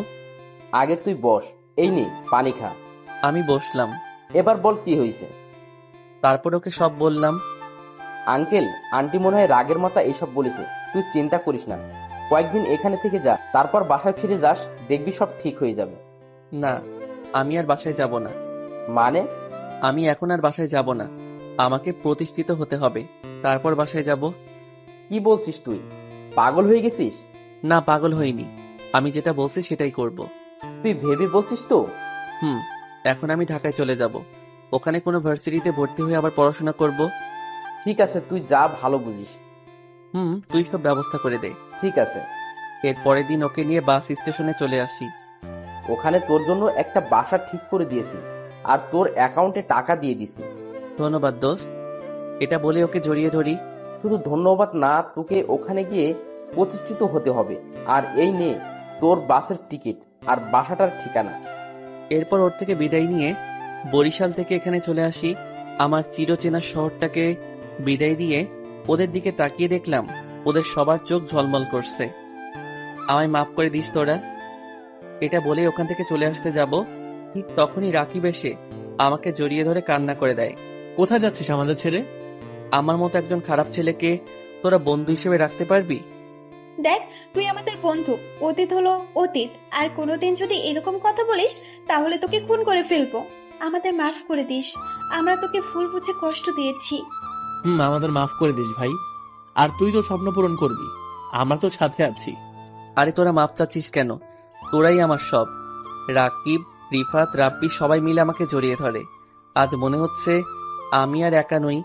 আগে তুই বস, এই নে পানি খা।
আমি বসলাম।
এবার বল কি হয়েছে।
তারপর ওকে সব বললাম।
আঙ্কেল আন্টি মনে হয় রাগের মাথা এসব বলেছে, তুই চিন্তা করিস না, কয়েকদিন এখানে থেকে যা, তারপর বাসায় ফিরে যাস, দেখবি সব ঠিক হয়ে যাবে।
না, আমি আর বাসায় যাব না।
মানে?
আমি এখন আর বাসায় যাব না, আমাকে প্রতিষ্ঠিত হতে হবে, তারপর বাসায় যাব।
কি বলছিস তুই, পাগল হয়ে গেছিস?
না, পাগল হইনি, আমি যেটা বলছি সেটাই করব।
তুই ভেবে বলছিস তো?
এখন আমি ঢাকায় চলে যাব, ওখানে কোনো ভার্সিটিতে ভর্তি হয়ে আবার পড়াশোনা করব।
ঠিক আছে, তুই যা ভালো বুঝিস।
তুই সব ব্যবস্থা করে দে।
ঠিক আছে।
এর পরের দিন ওকে নিয়ে বাস স্টেশনে চলে আসি।
ওখানে তোর জন্য একটা বাসা ঠিক করে দিয়েছি, আর তোর অ্যাকাউন্টে টাকা দিয়ে দিছি।
ধন্যবাদ দোস্ত। এটা বলে ওকে জড়িয়ে ধরি।
শুধু ধন্যবাদ না, তোকে ওখানে গিয়ে প্রতিষ্ঠিত হতে হবে। আর এই নে তোর বাসের টিকিট আর বাসাটার ঠিকানা।
এরপর ওর থেকে বিদায় নিয়ে বরিশাল থেকে এখানে চলে আসি। আমার চিরচেনা শহরটাকে বিদায় দিয়ে ওদের দিকে তাকিয়ে দেখলাম ওদের সবার চোখ ঝলমল করছে। আমায় মাফ করে দিস তোরা। এটা বলে ওখান থেকে চলে আসতে যাব, ঠিক তখনই রাকিব এসে আমাকে জড়িয়ে ধরে কান্না করে দেয়।
কোথায় যাচ্ছিস আমাদের ছেড়ে?
আমার মতো একজন খারাপ ছেলেকে তোরা বন্ধু হিসেবে রাখতে পারবি?
দেখ, তুই আমাদের বন্ধু, অতীত হলো অতীত, আর কোনোদিন যদি এরকম কথা বলিস তাহলে তোকে খুন করে ফেলবো। আমাদের মাফ করে দিস, আমরা তোকে ভুল বুঝে কষ্ট দিয়েছি।
আমাদের মাফ করে দিস ভাই, আর তুই তো স্বপ্ন পূরণ করবি, আমরা তো সাথে আছি।
আরে তোরা মাপ চাচ্ছিস কেন? তোরাই আমার সব। রাকিব, রিফাত, রাব্বি সবাই মিলে আমাকে জড়িয়ে ধরে। আজ মনে হচ্ছে আমি আর একা নই,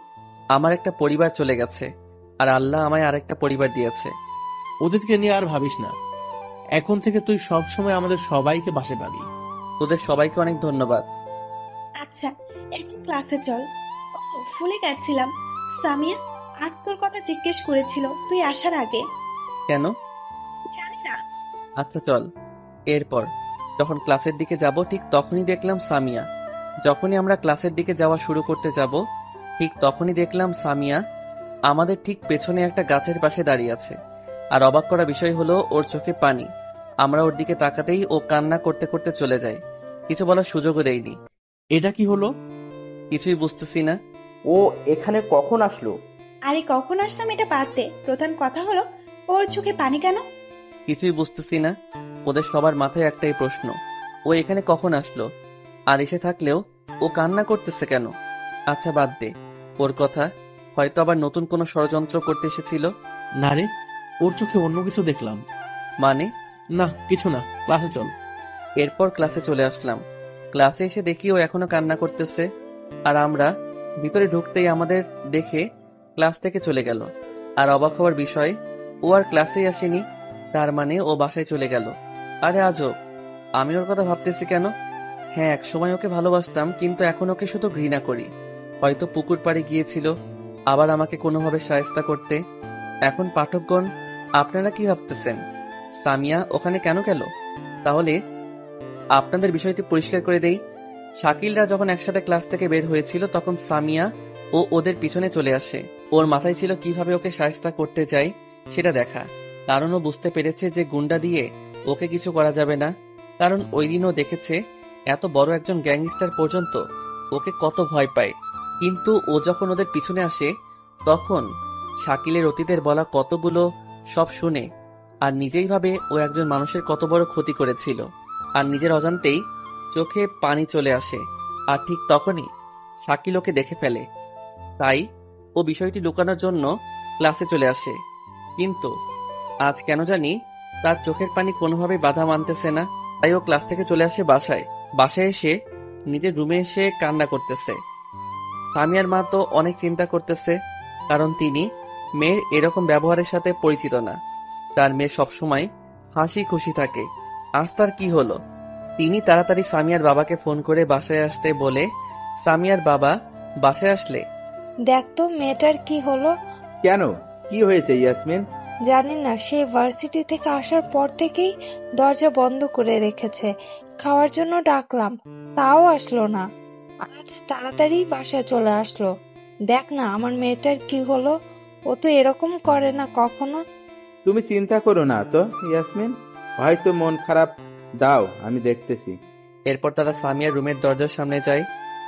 আমার একটা পরিবার চলে গেছে, আর আল্লাহ আমায় আরেকটা পরিবার দিয়েছে।
ওদেরকে নিয়ে আর ভাবিস না, এখন থেকে তুই সব সময় আমাদের সবাইকে পাশে পাবি।
তোদের সবাইকে অনেক ধন্যবাদ।
আচ্ছা, এখন ক্লাসে চল। ভুলে গেছিলাম, সামিয়া আজ তোর কথা জিজ্ঞেস করেছিল তুই আসার আগে।
কেন?
জানি না।
আচ্ছা চল। এরপর যখন ক্লাসের দিকে যাব ঠিক তখনই দেখলাম সামিয়া। যখনই আমরা ক্লাসের দিকে যাওয়া শুরু করতে যাব ঠিক তখনই দেখলাম সামিয়া আমাদের ঠিক পেছনে একটা গাছের পাশে দাঁড়িয়ে আছে। আর অবাক করা বিষয় হলো ওর চোখে পানি। আমরা ওর দিকে তাকাতেই ও কান্না করতে করতে চলে যায়, কিছু বলার সুযোগও দেয়নি।
এটা কি হলো?
কিছুই বুঝতেছি না।
ও এখানে কখন আসলো?
আরে কখন আসলাম এটা বাদ দে, প্রধান কথা হলো ওর চোখে পানি কেন?
কিছুই বুঝতেছি না। ওদের সবার মাথায় একটাই প্রশ্ন, ও এখানে কখন আসলো, আর এসে থাকলেও ও কান্না করতেছে কেন? আচ্ছা বাদ দে ওর কথা, হয়তো আবার নতুন কোনো ষড়যন্ত্র করতে এসেছিল।
না রে, ওর চোখে অন্য কিছু দেখলাম।
মানে?
না কিছু না, ক্লাসে চল।
এরপর ক্লাসে চলে আসলাম। ক্লাসে এসে দেখি ও এখনো কান্না করতেছে, আর আমরা ভিতরে ঢুকতেই আমাদের দেখে ক্লাস থেকে চলে গেল। আর অবাক হওয়ার বিষয়, ও আর ক্লাসেই আসেনি, তার মানে ও বাসায় চলে গেল। আরে আজব, আমি ওর কথা ভাবতেছি কেন? হ্যাঁ, এক সময় ওকে ভালোবাসতাম, কিন্তু এখন ওকে শুধু ঘৃণা করি। হয়তো পুকুর পাড়ে গিয়েছিল আবার আমাকে কোনোভাবে শায়েস্তা করতে। এখন পাঠকগণ, আপনারা কি ভাবতেছেন? সামিয়া ওখানে কেন গেল? তাহলে আপনাদের বিষয়টি পরিষ্কার করে দেই। শাকিলরা যখন একসাথে ক্লাস থেকে বের হয়েছিল তখন সামিয়া ও ওদের পিছনে চলে আসে। ওর মাথায় ছিল কিভাবে ওকে শায়েস্তা করতে যায় সেটা দেখা, কারণ ও বুঝতে পেরেছে যে গুন্ডা দিয়ে ওকে কিছু করা যাবে না। কারণ ওই দিন ও দেখেছে এত বড় একজন গ্যাংস্টার পর্যন্ত ওকে কত ভয় পায়। কিন্তু ও যখন ওদের পিছনে আসে তখন শাকিলের অতীতের বলা কতগুলো সব শুনে আর নিজেই ভাবে ও একজন মানুষের কত বড় ক্ষতি করেছিল, আর নিজের অজান্তেই চোখে পানি চলে আসে। আর ঠিক তখনই শাকিল ওকে দেখে ফেলে, তাই ও বিষয়টি লুকানোর জন্য ক্লাসে চলে আসে। কিন্তু আজ কেন জানি তার চোখের পানি কোনোভাবেই বাধা মানতেছে না, তাই ও ক্লাস থেকে চলে আসে বাসায়। বাসায় এসে নিজের রুমে এসে কান্না করতেছে। সামিয়ার মা তো অনেক চিন্তা করতেছে, কারণ তিনি মেয়ের এরকম ব্যবহারের সাথে পরিচিত না। তার মেয়ে সবসময় হাসি খুশি থাকে। আজ তার কি হলো? তিনি তাড়াতাড়ি সামিয়ার বাবাকে ফোন করে বাসায় আসতে বলে সামিয়ার বাবা বাসায় আসলে,
দেখ তো মেয়েটার কি হলো।
কেন, কি হয়েছে ইয়াসমিন?
জানি না, সে ভার্সিটি থেকে আসার পর থেকেই দরজা বন্ধ করে রেখেছে। খাওয়ার জন্য ডাকলাম, তাও আসলো না। আজ তাড়াতাড়ি বাসায় চলে আসলো। দেখ না আমার মেয়েটার কি হলো, ও তো এরকম করে না কখনো।
তুমি চিন্তা করো না তো ইয়াসমিন, হয়তো মন খারাপ, দাও আমি দেখতেছি।
এরপর তারা সামিয়ার রুমের দরজার সামনে যায়।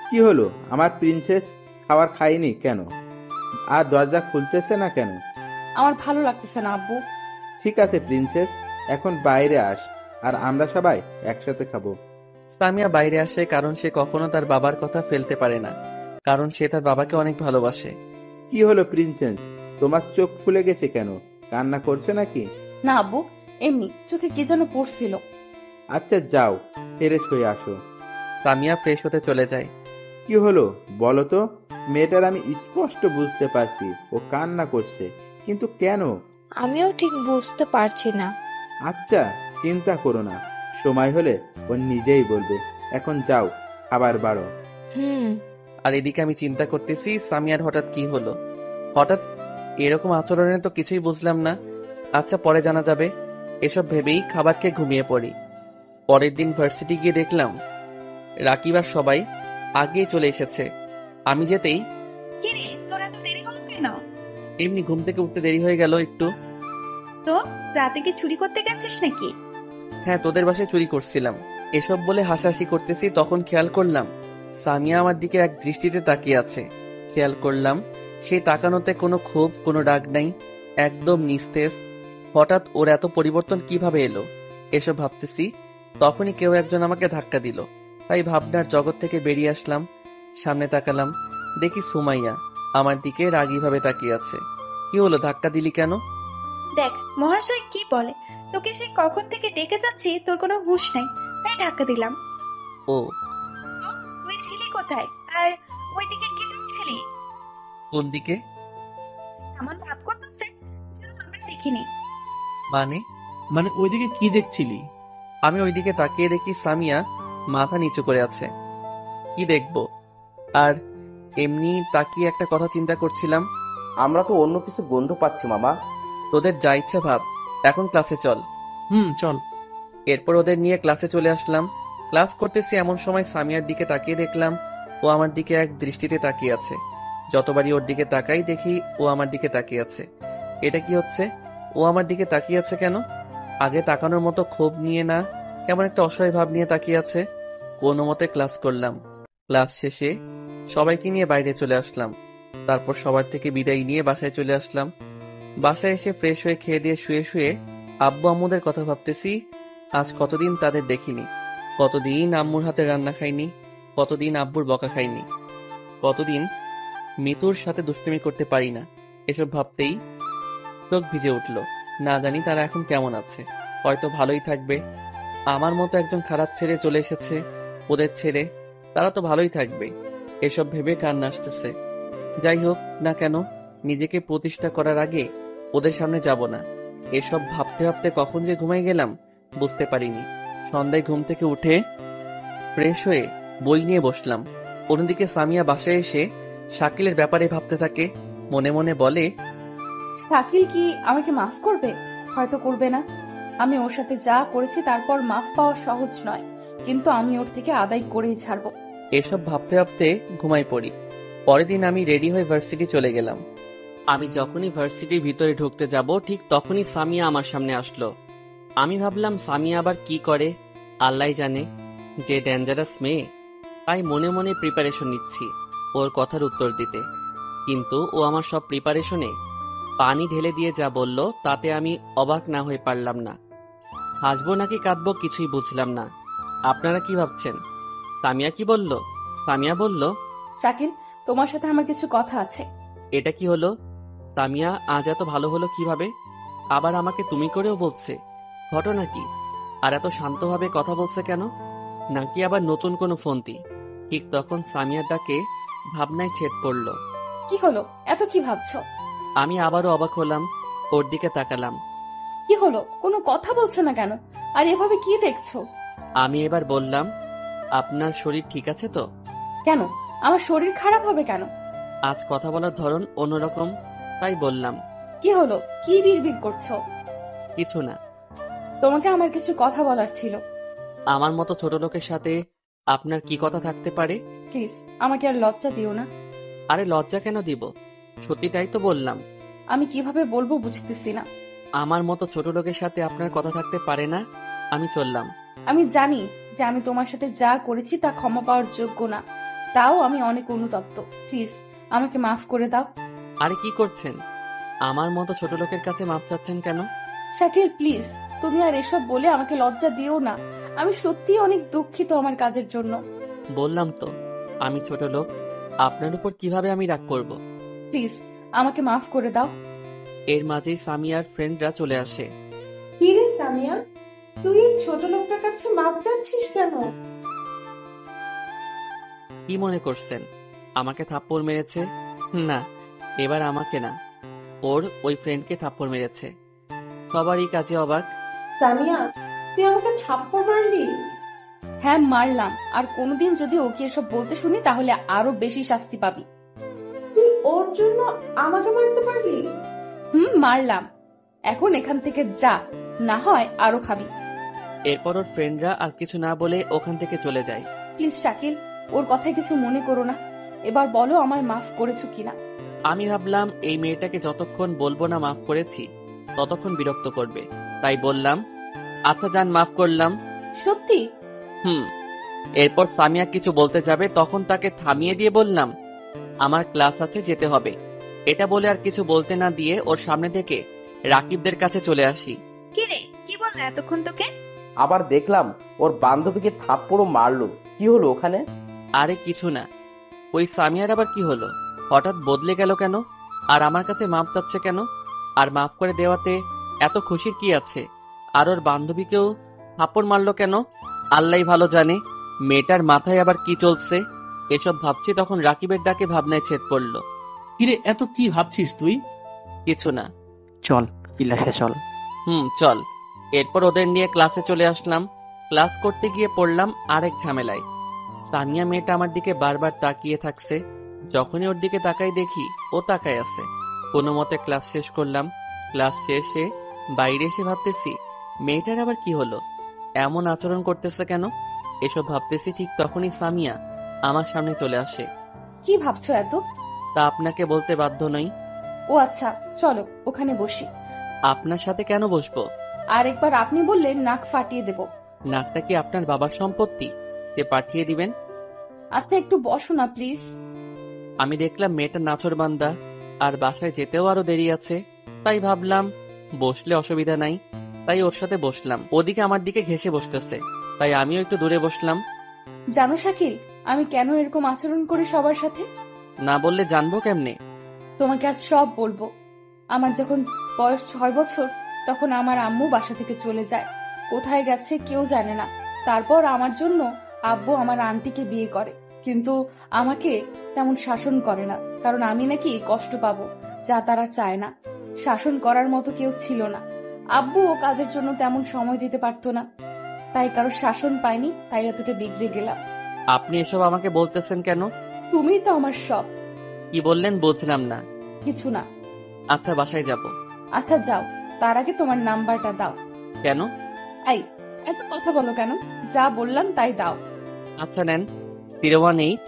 কি হলো আমার প্রিন্সেস, খাবার খায়নি কেন? আর দরজা খুলতেছে না কেন?
আমার ভালো লাগতেছে না আব্বু।
ঠিক আছে প্রিন্সেস, এখন বাইরে আস, আর আমরা সবাই একসাথে খাবো।
সামিয়া বাইরে আসে কারণ সে কখনো তার বাবার কথা ফেলতে পারে না, কারণ সে তার বাবাকে অনেক ভালোবাসে।
কি হলো প্রিন্সেস, তোমার চোখ ফুলে গেছে কেন? কান্না করছো নাকি?
না আব্বু, এমনি চোখে কি যেন পড়ছিল।
আচ্ছা যাও, ফ্রেশ হয়ে আসো।
সামিয়া ফ্রেশ হতে চলে যায়।
কি হলো বলো তো? মেয়েটার আমি স্পষ্ট বুঝতে পারছি ও কান্না করছে, কিন্তু কেন?
আমিও ঠিক বুঝতে পারছি না।
আচ্ছা চিন্তা করো না, সময় হলে ও নিজেই বলবে। এখন যাও, খাবার বাড়ো।
আর এদিকে আমি চিন্তা করতেছি সামিয়ার হঠাৎ কি হলো, হঠাৎ এরকম আচরণে তো কিছুই বুঝলাম না। আচ্ছা পরে জানা যাবে। এসব ভেবেই খাবার খেয়ে ঘুমিয়ে পড়ি। পরের দিন ভার্সিটি গিয়ে দেখলাম রাকিব আর সবাই আগেই চলে এসেছে। আমি যেতেই,
কি রে তোর এত দেরি হলো কেন?
এমনি ঘুম থেকে উঠতে দেরি হয়ে গেল একটু।
তো রাতে কি চুরি করতে গেছিস নাকি?
হ্যাঁ, তোদের বাসায় চুরি করছিলাম। এসব বলে হাসাহাসি করতেছি, তখন খেয়াল করলাম সামিয়া আমার দিকে এক দৃষ্টিতে তাকিয়ে আছে। খেয়াল করলাম সেই তাকানোতে কোনো ক্ষোভ, কোনো রাগ নাই, একদম নিস্তেজ। হঠাৎ ওর এত পরিবর্তন কিভাবে এলো, এসব ভাবতেছি তখনই কেউ একজন আমাকে ধাক্কা দিল। তাই ভাবনার জগৎ থেকে বেরিয়ে আসলাম। সামনে তাকালাম, দেখি সুমাইয়া আমার দিকে রাগীভাবে তাকিয়ে আছে। কি হলো, ধাক্কা দিলি কেন?
দেখ মহাশয় কি বলে, তোকে সে কখন থেকে ডেকে যাচ্ছি, তোর কোনো হুঁশ নাই, তাই ধাক্কা দিলাম।
ও,
তুই ছিলি কোথায়? আর ওইদিকে কি দেখছিলি?
কোন দিকে?
এমন ভাব করতেছে যেন আমরা দেখিনি।
মানে ওইদিকে কি দেখছিলি?
আমি ওইদিকে তাকিয়ে দেখি সামিয়া মাথা নিচু করে আছে। কি দেখবো, আর এমনি তাকিয়ে একটা কথা চিন্তা করছিলাম।
আমরা তো অন্য কিছু গন্ধ পাচ্ছি মামা।
তোদের যা ইচ্ছা ভাব, এখন ক্লাসে চল।
চল।
এরপর ওদের নিয়ে ক্লাসে চলে আসলাম। ক্লাস করতেছি এমন সময় সামিয়ার দিকে তাকিয়ে দেখলাম ও আমার দিকে এক দৃষ্টিতে তাকিয়ে আছে। যতবারই ওর দিকে তাকাই দেখি ও আমার দিকে তাকিয়ে আছে। এটা কি হচ্ছে, ও আমার দিকে তাকিয়ে আছে কেন? আগে তাকানোর মতো ক্ষোভ নিয়ে না, কেমন একটা অসহায় ভাব নিয়ে তাকিয়ে আছে। কোনো মতে ক্লাস করলাম। ক্লাস শেষে সবাইকে নিয়ে বাইরে চলে আসলাম। তারপর সবার থেকে বিদায় নিয়ে বাসায় চলে আসলাম। বাসায় এসে ফ্রেশ হয়ে খেয়ে দিয়ে শুয়ে শুয়ে আব্বু আম্মুদের কথা ভাবতেছি। আজ কতদিন তাদের দেখিনি, কতদিন আম্মুর হাতে রান্না খাইনি, কতদিন আব্বুর বকা খাইনি, কতদিন মিতুর সাথে দুষ্টুমি করতে পারি না। এসব ভাবতেই চোখ ভিজে উঠল। না জানি তারা এখন কেমন আছে, হয়তো ভালোই থাকবে। আমার মতো একজন খারাপ ছেড়ে চলে এসেছে, ওদের ছেড়ে তারা তো ভালোই থাকবে। এসব ভেবে কান্না আসতেছে। যাই হোক না কেন, নিজেকে প্রতিষ্ঠা করার আগে ওদের সামনে যাব না। এসব ভাবতে ভাবতে কখন যে ঘুমাই গেলাম বুঝতে পারিনি। সন্ধ্যায় ঘুম থেকে উঠে ফ্রেশ হয়ে বই নিয়ে বসলাম। অন্যদিকে সামিয়া বাসায় এসে শাকিলের ব্যাপারে ভাবতে থাকে। মনে মনে বলে,
শাকিল কি আমাকে মাফ করবে? হয়তো করবে না। আমি ওর সাথে যা করেছি তারপর মাফ পাওয়া সহজ নয়, কিন্তু আমি ওর থেকে আদায় করেই ছাড়বো।
এসব ভাবতে ভাবতে ঘুমাই পড়ি। পরের দিন আমি রেডি হয়ে ভার্সিটি চলে গেলাম। আমি যখনই ভার্সিটির ভিতরে ঢুকতে যাব ঠিক তখনই সামিয়া আমার সামনে আসলো। আমি ভাবলাম সামিয়া আবার কি করে, আল্লাহ জানে, যে ডেঞ্জারাস মেয়ে। তাই মনে মনে প্রিপারেশন নিচ্ছি ওর কথার উত্তর দিতে। কিন্তু ও আমার সব প্রিপারেশনে পানি ঢেলে দিয়ে যা বলল তাতে আমি অবাক না হয়ে পারলাম না। হাসবো নাকি কাঁদবো কিছুই বুঝলাম না। আপনারা কি ভাবছেন? সামিয়া কি বলল? সামিয়া বলল,
শাকিল, তোমার সাথে আমার কিছু কথা আছে।
এটা কি হলো? সামিয়া আজ এত ভালো হলো কিভাবে? আবার আমাকে তুমি করেও বলছে, ঘটনা কি? আর এত শান্তভাবে কথা বলছে কেন? নাকি আবার নতুন কোনো ফোনটি? ঠিক তখন সামিয়ার ডাকে ভাবনায় ছেদ পড়ল।
কি হলো, এত কি ভাবছো?
আমি আবারও অবাক হলাম, ওর দিকে তাকালাম।
কি হলো, কোনো কথা বলছো না কেন? আর এভাবে কি দেখছো?
আমি এবার বললাম, আপনার শরীর ঠিক আছে তো?
কেন, আমার শরীর খারাপ হবে কেন?
আজ কথা বলার ধরন অন্যরকম, তাই বললাম।
কি হলো, কি বিড়বিড় করছো?
কিছু না।
তোমাকে আমার কিছু কথা বলার ছিল।
আমার মতো ছোট লোকের সাথে আপনার কি কথা থাকতে পারে?
প্লিজ আমাকে আর লজ্জা দিও না।
আরে লজ্জা কেন দিব, সত্যিটাই তো বললাম।
আমি কিভাবে বলবো বুঝতেছি না।
আমার মতো ছোট লোকের সাথে আপনার কথা থাকতে পারে না। আমি চললাম।
আমি জানি যে আমি তোমার সাথে যা করেছি তা ক্ষমা পাওয়ার যোগ্য না, তাও আমি অনেক অনুতপ্ত। প্লিজ আমাকে মাফ করে দাও।
আরে কি করছেন? আমার মতো ছোট লোকের কাছে মাপ চাচ্ছেন কেন?
শাকিল প্লিজ, তুমি আর এসব বলে আমাকে লজ্জা দিও না। আমি সত্যি অনেক দুঃখিত আমার কাজের জন্য।
বললাম তো আমি ছোট লোক, আপনার উপর কিভাবে আমি রাগ করব?
প্লিজ আমাকে মাফ করে দাও।
এর মাঝেই সামিয়ার ফ্রেন্ডরা চলে আসে।
কি রে সামিয়া, তুই এই ছোট লোকটার কাছে মাপ চাচ্ছিস কেন?
কি মনে করছেন আমাকে থাপ্পড় মেরেছে? না, এবার আমাকে না, ওর ওই ফ্রেন্ডকে থাপ্পড় মেরেছে। সবারই কাজে অবাক।
সামিয়া, তুই আমাকে থাপ্পড় মারলি?
হ্যাঁ মারলাম, আর কোনোদিন যদি ওকে এসব বলতে শুনি তাহলে আরো বেশি শাস্তি পাবি।
তুই ওর জন্য আমাকে মারতে পারলি?
মারলাম। এখন এখান থেকে যা, না হয় আরো খাবি।
এরপর ওর ফ্রেন্ডরা আর কিছু না বলে ওখান থেকে চলে যায়।
প্লিজ শাকিল, ওর কথায় কিছু মনে করো না। এবার বলো আমায় মাফ করেছো কিনা।
আমি ভাবলাম এই মেয়েটাকে যতক্ষণ বলবো না মাফ করেছি ততক্ষণ বিরক্ত করবে, তাই বললাম আচ্ছা যান, মাফ করলাম।
সত্যি?
এরপর সামিয়া কিছু বলতে যাবে, তখন তাকে থামিয়ে দিয়ে বললাম আমার ক্লাস আছে, যেতে হবে। এটা বলে আর কিছু বলতে না দিয়ে ওর সামনে থেকে রাকিবদের কাছে চলে আসি।
কি রে, কি বললা এতক্ষণ তোকে?
আবার দেখলাম ওর বান্ধবীকে থাপ্পড়ও মারলো। কি হলো ওখানে?
আরে কিছু না। ওই সামিয়ার আবার কি হলো? হঠাৎ বদলে গেল কেন? আর আমার কাছে মাপ চাচ্ছে কেন? আর মাফ করে দেওয়াতে এত খুশির কি আছে? আর ওর বান্ধবীকেও থাপ্পড় মারলো কেন? আল্লাহই ভালো জানে মেয়েটার মাথায় আবার কি চলছে। এসব ভাবছি তখন রাকিবের ডাকে ভাবনায় ছেদ পড়লো।
কিরে, এত কি ভাবছিস তুই?
কিছু না।
চল ক্লাসে চল।
চল। এরপর ওদের নিয়ে ক্লাসে চলে আসলাম। ক্লাস করতে গিয়ে পড়লাম আরেক ঝামেলায়। সানিয়া মেয়েটা আমার দিকে বারবার তাকিয়ে থাকছে। যখনই ওর দিকে তাকাই দেখি ও তাকায় আছে। কোনো মতে ক্লাস শেষ করলাম। ক্লাস শেষে বাইরে এসে ভাবতেছি মেয়েটার আবার কি হলো, এমন আচরণ করতেছে কেন? এসব ভাবতেছি ঠিক তখনই সামিয়া আমার সামনে চলে আসে।
কি ভাবছো এত?
তা আপনাকে বলতে বাধ্য নই।
ও আচ্ছা, চলো ওখানে বসি।
আপনার সাথে কেন বসবো?
আর একবার আপনি বললে নাক ফাটিয়ে দেব।
নাকটা কি আপনার বাবার সম্পত্তি যে পাঠিয়ে দিবেন?
আচ্ছা একটু বসো না প্লিজ।
আমি দেখলাম মেয়েটা নাছোড়বান্দা, আর বাসায় যেতেও আরো দেরি আছে, তাই ভাবলাম বসলে অসুবিধা নাই, তাই ওর সাথে বসলাম। ওদিকে আমার দিকে ঘেঁষে বসতেছে, তাই আমিও একটু দূরে বসলাম।
জানো শাকিল, আমি কেন এরকম আচরণ করি সবার সাথে?
না বললে জানবো কেমনে?
তোমাকে আজ সব বলবো। আমার যখন বয়স 6 বছর তখন আমার আম্মু বাসা থেকে চলে যায়। কোথায় গেছে কেউ জানে না। তারপর আমার জন্য আব্বু আমার আন্টিকে বিয়ে করে, কিন্তু আমাকে তেমন শাসন করে না, কারণ আমি নাকি কষ্ট পাবো, যা তারা চায় না। শাসন করার মতো কেউ ছিল না। আব্বুও কাজের জন্য তেমন সময় দিতে পারতো না, তাই কারো শাসন পাইনি, তাই এতটা বিগড়ে গেলাম।
আপনি এসব আমাকে বলতেছেন কেন?
তুমি তো আমার সব।
কি বললেন বুঝলাম না।
কিছু না।
আচ্ছা বাসায় যাব।
আচ্ছা যাও, তার আগে তোমার নাম্বারটা দাও।
কেন?
এই এত কথা বলো কেন? যা বললাম তাই দাও।
আচ্ছা নেন, 018।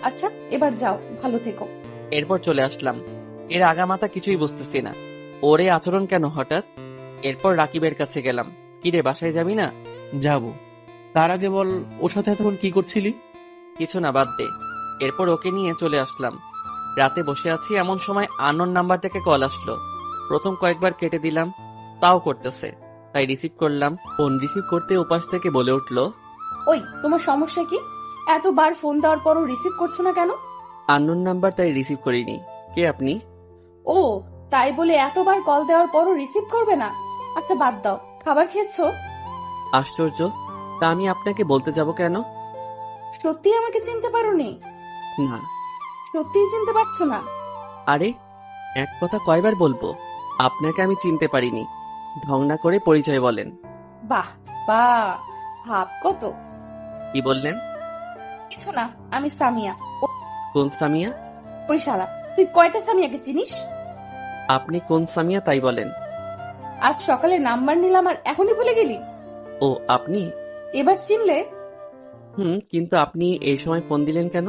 আচ্ছা এবার যাও, ভালো থেকো।
এরপর চলে আসলাম। এর আগামাথা কিছুই বুঝতেছি না, ওরে আচরণ কেন হঠাৎ। এরপর রাকিবের কাছে গেলাম। কিরে বাসায় যাবি না?
যাব। তার আগে বল, ওর সাথে এতক্ষণ কি করছিলি?
কিছু না, বাদ দে। এরপর ওকে নিয়ে চলে আসলাম। রাতে বসে আছি, এমন সময় আননোন নাম্বার থেকে কল আসলো। প্রথম কয়েকবার কেটে দিলাম, তাও করতেছে, তাই রিসিভ করলাম। ফোন রিসিভ করতে উপাস থেকে বলে উঠলো,
ওই তোমার সমস্যা কি? এতবার ফোন দেওয়ার পরও রিসিভ করছো না কেন?
আননোন নাম্বার, তাই রিসিভ করিনি। কে আপনি?
ও তাই বলে এতবার কল দেওয়ার পরও রিসিভ করবে না? আচ্ছা বাদ দাও, খাবার খেয়েছো?
আশ্চর্য, তা আমি আপনাকে বলতে যাব কেন?
সত্যি আমাকে চিনতে পারোনি?
না।
সত্যিই চিনতে পারছো না?
আরে এক কথা কয়বার বলবো, আপনাকে আমি চিনতে পারিনি। ঢং না করে পরিচয় বলেন।
বাহ বাহ, ভাব কত।
কি বললেন?
কিছু না, আমি সামিয়া।
কোন সামিয়া?
ওই শালা, তুই কয়টা সামিয়াকে চিনিস?
আপনি কোন সামিয়া তাই বলেন।
আজ সকালে নাম্বার নিলাম আর এখনই ভুলে গেলি?
ও আপনি?
এবার চিনলে?
কিন্তু আপনি এই সময় ফোন দিলেন কেন?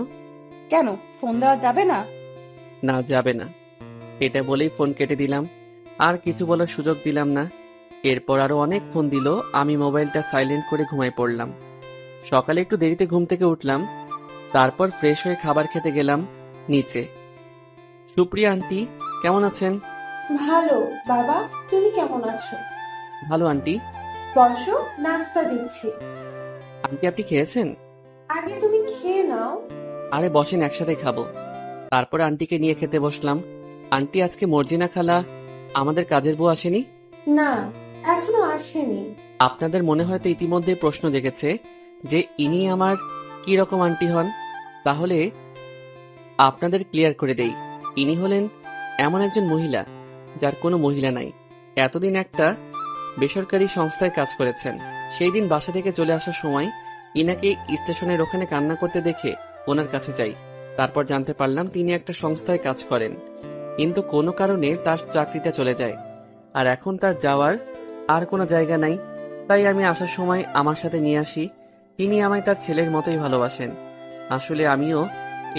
কেন, ফোন দেওয়া যাবে না?
না, যাবে না। এটা বলেই ফোন কেটে দিলাম। আর কিছু বলার সুযোগ দিলাম না। এরপর আরো অনেক ফোন দিল। আমি মোবাইলটা সাইলেন্ট করে ঘুমায় পড়লাম। সকালে একটু দেরিতে ঘুম থেকে উঠলাম। তারপর ফ্রেশ হয়ে খাবার খেতে গেলাম নিচে। সুপ্রিয়া আন্টি, কেমন আছেন?
ভালো বাবা, তুমি কেমন আছো?
ভালো আন্টি।
বসো, নাস্তা দিচ্ছি।
আন্টি, আপনি খেয়েছেন?
আগে তুমি খেয়ে নাও।
আরে বসেন, একসাথে খাবো। তারপর আন্টিকে নিয়ে খেতে বসলাম। আন্টি, আজকে মর্জিনা খালা আমাদের কাজের বউ আসেনি?
না, এখনো আসেনি।
আপনাদের মনে হয়তো ইতিমধ্যে প্রশ্ন জেগেছে যে ইনি আমার কি রকম আন্টি হন। তাহলে আপনাদের ক্লিয়ার করে দেই, ইনি হলেন এমন একজন মহিলা যার কোনো মহিলা নাই। এতদিন একটা বেসরকারি সংস্থায় কাজ করেছেন। সেই দিন বাসা থেকে চলে আসার সময় ইনাকে স্টেশনের ওখানে কান্না করতে দেখে ওনার কাছে যাই। তারপর জানতে পারলাম তিনি একটা সংস্থায় কাজ করেন, কিন্তু কোনো কারণে তার চাকরিটা চলে যায়। আর এখন তার যাওয়ার আর কোনো জায়গা নাই। তাই আমি আসার সময় আমার সাথে নিয়ে আসি। তিনি আমায় তার ছেলের মতোই ভালোবাসেন। আসলে আমিও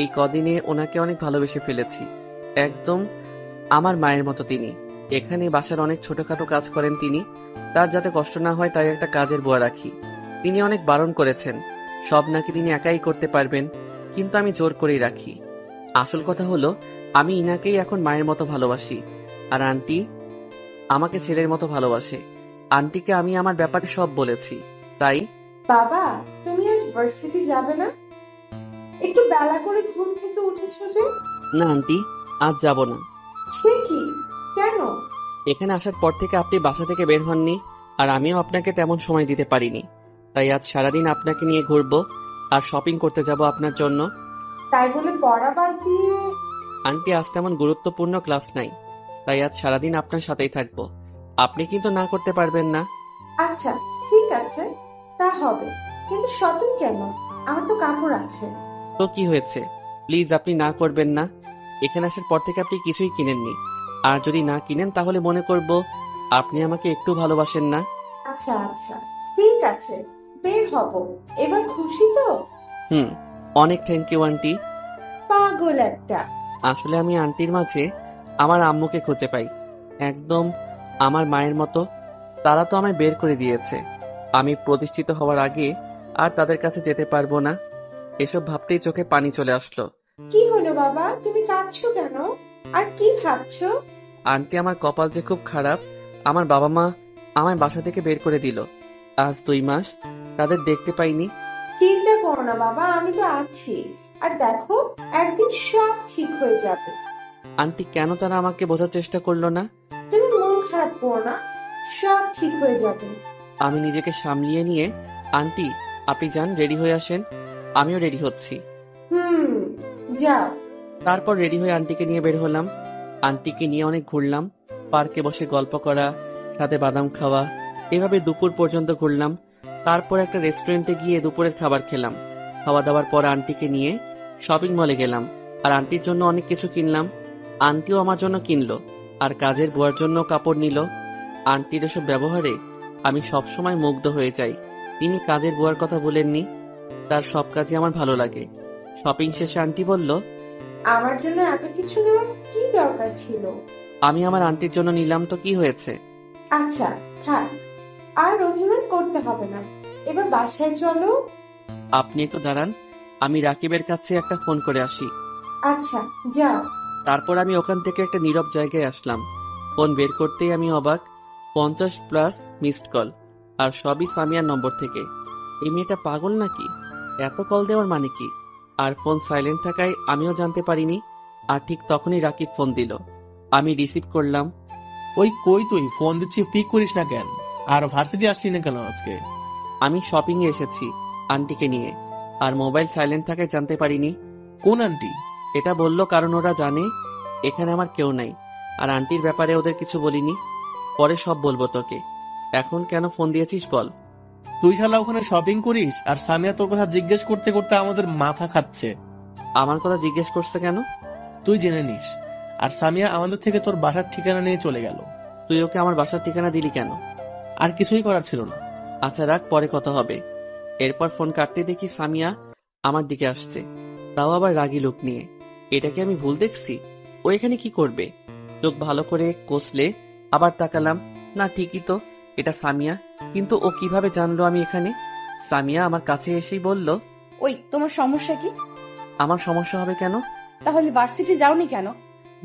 এই কদিনে ওনাকে অনেক ভালোবেসে ফেলেছি। একদম আমার মায়ের মতো তিনি। এখানে বাসার অনেক ছোটখাটো কাজ করেন তিনি। তার যাতে কষ্ট না হয় তাই একটা কাজের বুয়া রাখি। তিনি অনেক বারণ করেছেন, সব নাকি তিনি একাই করতে পারবেন, কিন্তু আমি জোর করেই রাখি। আসল কথা হলো, আমি ইনাকেই এখন মায়ের মতো ভালোবাসি। আর আন্টি আমাকে ছেলের মতো ভালোবাসে। আন্টিকে আমি আমার ব্যাপারে সব বলেছি। তাই
বাবা, তুমি আজ ভার্সিটি যাবে না? একটু বেলা করে ঘুম থেকে উঠেছো যে?
না আন্টি, আজ যাব না।
সে কি, কেন?
এখানে আসার পর থেকে আপনি বাসা থেকে বের হননি, আর আমিও আপনাকে তেমন সময় দিতে পারিনি। তাই আজ সারাদিন আপনাকে নিয়ে ঘুরবো আর শপিং করতে যাব আপনার জন্য।
তাই বলে পড়া বাদ দিয়ে?
আন্টি, আজ তেমন গুরুত্বপূর্ণ ক্লাস নাই, তাই আজ সারাদিন আপনার সাথেই থাকবো। আপনি কিন্তু না করতে পারবেন না।
আচ্ছা ঠিক আছে, তা হবে, কিন্তু শপিং কেন? আমার তো কাপড় আছে।
তো কি হয়েছে, প্লিজ আপনি না করবেন না। এখানে আসার পর থেকে আপনি কিছুই কিনেননি, আর যদি না কিনেন তাহলে মনে করব আপনি আমাকে একটু ভালোবাসেন না।
আচ্ছা আচ্ছা ঠিক আছে, বের হব। এবার খুশি তো?
অনেক থ্যাংক ইউ আন্টি।
পাগল একটা।
আসলে আমি আন্টির মাঝে আমার আম্মুকে খুঁজে পাই, একদম আমার মায়ের মতো। তারা তো আমায় বের করে দিয়েছে। আমি প্রতিষ্ঠিত হওয়ার আগে আর তাদের কাছে যেতে পারবো না। এসব ভাবতেই চোখে পানি চলে আসলো।
কি হলো বাবা, তুমি কাঁদছো কেন? আর কি ভাবছো?
আন্টি, আমার কপাল যে খুব খারাপ। আমার বাবা মা আমায় বাসা থেকে বের করে দিল। আজ 2 মাস তাদের দেখতে পাইনি।
চিন্তা করো না বাবা, আমি তো আছি। আর দেখো, একদিন সব ঠিক হয়ে যাবে।
আন্টি, কেন তারা আমাকে বোঝার চেষ্টা করলো না?
তুমি মন খারাপ করো না, সব ঠিক হয়ে যাবে।
আমি নিজেকে সামলিয়ে নিয়ে, আন্টি আপনি যান, রেডি হয়ে আসেন। আমিও রেডি হচ্ছি।
যাও।
তারপর রেডি হয়ে আন্টিকে নিয়ে বের হলাম। আন্টিকে নিয়ে অনেক ঘুরলাম, পার্কে বসে গল্প করা, সাথে বাদাম খাওয়া, এভাবে দুপুর পর্যন্ত ঘুরলাম। তারপর একটা রেস্টুরেন্টে গিয়ে দুপুরের খাবার খেলাম। খাওয়া দাওয়ার পর আন্টিকে নিয়ে শপিং মলে গেলাম, আর আন্টির জন্য অনেক কিছু কিনলাম। আন্টিও আমার জন্য কিনলো, আর কাজের বুয়ার জন্য কাপড় নিল। আন্টির এসব ব্যবহারে আমি সবসময় মুগ্ধ হয়ে যাই। তিনি কাজের বুয়ার কথা বলেননি, তার সব কাজে আমার ভালো লাগে। শপিং শেষে আন্টি বলল,
আমার জন্য এত কিছু নেওয়ার কি দরকার ছিল?
আমি আমার আন্টির জন্য নিলাম তো কি হয়েছে।
আচ্ছা থাক, আর অভিমান করতে হবে না, এবার বাসায় চলো।
আপনি একটু দাঁড়ান, আমি রাকিবের কাছে একটা ফোন করে আসি।
আচ্ছা যাও।
তারপর আমি ওখান থেকে একটা নীরব জায়গায় আসলাম। ফোন বের করতেই আমি অবাক, 50+ মিসড কল, আর সবই সামিয়ার নম্বর থেকে। এই মেয়েটা পাগল নাকি? এত কল দেওয়ার মানে কি? আর ফোন সাইলেন্ট থাকায় আমিও জানতে পারিনি। আর ঠিক তখনই রাকিব ফোন দিল। আমি রিসিভ করলাম।
ওই কই তুই, ফোন দিচ্ছি পিক করিস না কেন? আর ভার্সিটি আসলি না কেন আজকে?
আমি শপিং এ এসেছি আন্টিকে নিয়ে, আর মোবাইল সাইলেন্ট থাকায় জানতে পারিনি।
কোন আন্টি?
এটা বললো কারণ ওরা জানে এখানে আমার কেউ নাই, আর আন্টির ব্যাপারে ওদের কিছু বলিনি। পরে সব বলবো তোকে। এখন কেন ফোন দিয়েছিস বল?
তুই শালা ওখানে শপিং করিস, আর সামিয়া তোর কথা জিজ্ঞেস করতে করতে আমাদের মাথা খাচ্ছে।
আমার কথা জিজ্ঞেস করছে কেন?
তুই জেনে নিস। আর সামিয়া আমাদের থেকে তোর বাসার ঠিকানা নিয়ে চলে গেল।
তুই ওকে আমার বাসার ঠিকানা দিলি কেন?
আর কিছুই করার ছিল না।
আচ্ছা রাখ, পরে কথা হবে। এরপর ফোন কাটতে দেখি সামিয়া আমার দিকে আসছে, তাও আবার রাগী লোক নিয়ে। এটাকে আমি ভুল দেখছি? ও এখানে কি করবে? চোখ ভালো করে কষলে আবার তাকালাম, না ঠিকই তো, এটা সামিয়া। কিন্তু ও কিভাবে জানলো আমি এখানে? সামিয়া আমার কাছে এসেই বলল,
ওই তোমার সমস্যা কি?
আমার সমস্যা হবে কেন?
তাহলে ভার্সিটি যাওনি কেন?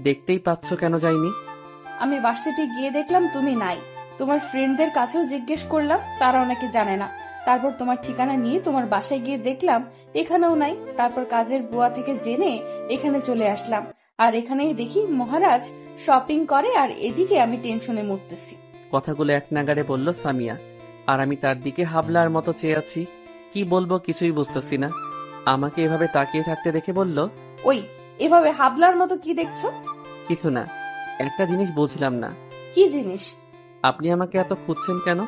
দেখতেই পাচ্ছ কেন যাইনি।
আমি ভার্সিটি গিয়ে দেখলাম তুমি নাই। তোমার ফ্রেন্ডদের কাছেও জিজ্ঞেস করলাম, তারা অনেকে জানে না। তারপর তোমার ঠিকানা নিয়ে তোমার বাসায় গিয়ে দেখলাম এখানেও নাই। তারপর কাজের বুয়া থেকে জেনে এখানে চলে আসলাম, আর এখানেই দেখি মহারাজ শপিং করে, আর এদিকে আমি টেনশনে মরতেছি।
কথাগুলো এক নাগাড়ে বলল সামিয়া, আর আমি তার দিকে হাবলার মতো চেয়ে আছি। কি বলবো কিছুই বুঝতেছি না। আমাকে এভাবে তাকিয়ে থাকতে দেখে বলল,
ওই এভাবে হাবলার মতো কি দেখছো?
কিছু না, একটা জিনিস বুঝলাম না।
কি জিনিস?
আপনি আমাকে এত খুঁজছেন কেন,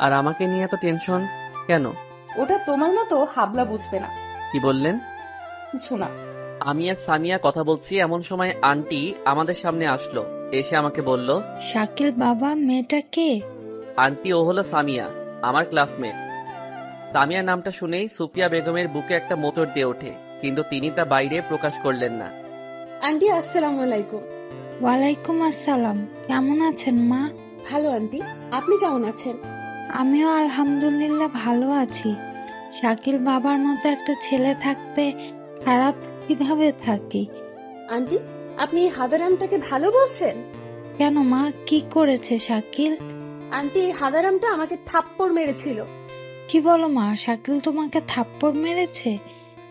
আর আমাকে নিয়ে এত টেনশন কেন?
ওটা তোমার মতো হাবলা বুঝবে না।
কি বললেন?
কিছু না।
আমি আর সামিয়া কথা বলছি, এমন সময় আন্টি আমাদের সামনে আসলো। এসে আমাকে বলল,
শাকিল বাবা, মেয়েটা কে?
আন্টি, ও হলো সামিয়া, আমার ক্লাসমেট। সামিয়ার নামটা শুনেই সুফিয়া বেগমের বুকে একটা মোটর দিয়ে ওঠে, কিন্তু তিনি তা বাইরে প্রকাশ করলেন না।
আন্টি আসসালামু আলাইকুম।
ওয়ালাইকুম আসসালাম। কেমন আছেন মা?
ভালো আন্টি, আপনি কেমন আছেন?
আমিও আলহামদুলিল্লাহ ভালো আছি। শাকিল বাবার মতো একটা ছেলে থাকতে খারাপ কিভাবে থাকি?
আন্টি, আপনি এই হাদারামটাকে ভালো বলছেন?
কেন মা, কি করেছে শাকিল?
আন্টি, এই হাদারামটা আমাকে থাপ্পড় মেরেছিল।
কি বলো মা, শাকিল তোমাকে থাপ্পড় মেরেছে?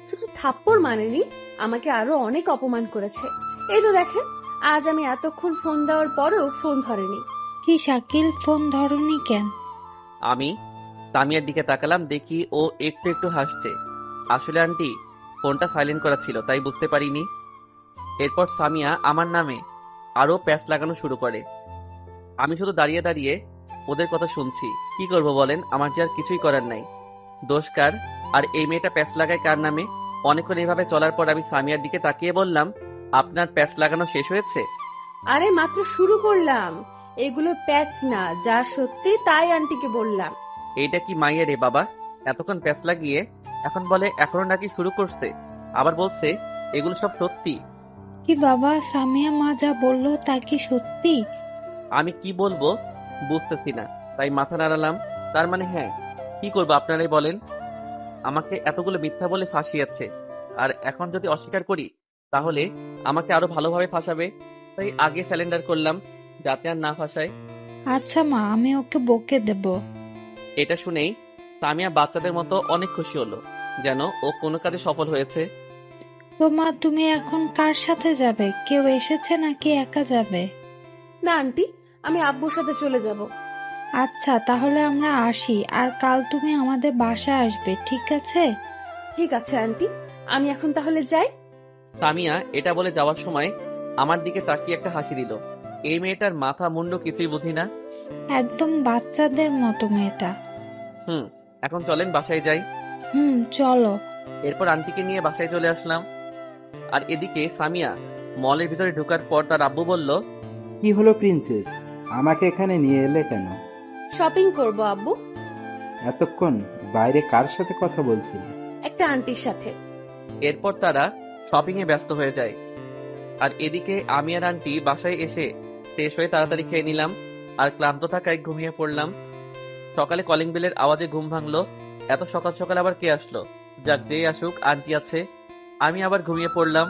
শুধু থাপ্পড় মানেনি, আমাকে আরো অনেক অপমান করেছে। এই তো দেখেন, আজ আমি এতক্ষণ ফোন দেওয়ার পরেও ফোন ধরেনি।
কি শাকিল, ফোন ধরনি কেন?
আমি সামিয়ার দিকে তাকালাম, দেখি ও একটু একটু হাসছে। আসলে আন্টি, ফোনটা সাইলেন্ট করা ছিল, তাই বুঝতে পারিনি। এরপর সামিয়া আমার নামে আরো প্যাচ লাগানো শুরু করে। আমি শুধু দাঁড়িয়ে দাঁড়িয়ে ওদের কথা শুনছি। কি করব বলেন, আমার যে আর কিছুই করার নাই। দোষ কার? আর এই মেয়েটা প্যাচ লাগায় কার নামে? অনেকক্ষণ এইভাবে চলার পর আমি সামিয়ার দিকে তাকিয়ে বললাম, আপনার প্যাচ লাগানো শেষ হয়েছে?
আরে মাত্র শুরু করলাম। এগুলো প্যাচ না, যা সত্যি তাই আন্টিকে বললাম।
এইটা কি মাইয়া রে বাবা, এতক্ষণ প্যাচ লাগিয়ে এখন বলে এখনো নাকি শুরু করছে, আবার বলছে এগুলো সব সত্যি।
কি বাবা, সামিয়া মা যা বললো তা কি সত্যি?
আমি কি বলবো বুঝতেছি না, তাই মাথা নাড়ালাম। তার মানে হ্যাঁ, কি করবো আপনারাই বলেন? আমাকে এতগুলো মিথ্যা বলে ফাঁসিয়েছে, আর এখন যদি অস্বীকার করি তাহলে আমাকে আরো ভালোভাবে ফাঁসাবে। তাই আগে স্যালেন্ডার করলাম, যাতে আর না ফাঁসায়।
আচ্ছা মা, আমি ওকে বকে দেব।
এটা শুনেই সামিয়া বাচ্চাদের মতো অনেক খুশি হলো, যেন ও কোনো কাজে সফল হয়েছে।
তো মা, তুমি এখন কার সাথে যাবে? কেউ এসেছে নাকি একা যাবে?
না আন্টি, আমি আব্বুর সাথে চলে যাব।
আচ্ছা, তাহলে আমরা আসি, আর কাল তুমি আমাদের বাসায় আসবে, ঠিক আছে?
ঠিক আছে আন্টি, আমি এখন তাহলে যাই।
সামিয়া এটা বলে যাওয়ার সময় আমার দিকে তাকিয়ে একটা হাসি দিল। এই মেয়েটার মাথা মুন্ডু কিছুই বুঝি না।
একদম বাচ্চাদের মতো মেয়েটা।
এখন চলেন বাসায় যাই।
চলো।
এরপর আন্টিকে নিয়ে বাসায় চলে আসলাম। আর এদিকে সামিয়া মলের ভিতরে ঢোকার পর তার আব্বু বলল,
কি হলো প্রিন্সেস, আমাকে এখানে নিয়ে এলে কেন?
শপিং করব আব্বু।
এতক্ষণ বাইরে কার সাথে কথা বলছিলে?
একটা আন্টির সাথে।
এরপর তারা শপিং এ ব্যস্ত হয়ে যায়। আর এদিকে আমি আর আন্টি বাসায় এসে শেষ হয়ে তাড়াতাড়ি খেয়ে নিলাম, আর ক্লান্ত থাকায় ঘুমিয়ে পড়লাম। সকালে কলিং বেলের আওয়াজে ঘুম ভাঙলো। এত সকাল সকাল আবার কে আসলো? যাক, যেই আসুক, আন্টি আছে। আমি আবার ঘুমিয়ে পড়লাম।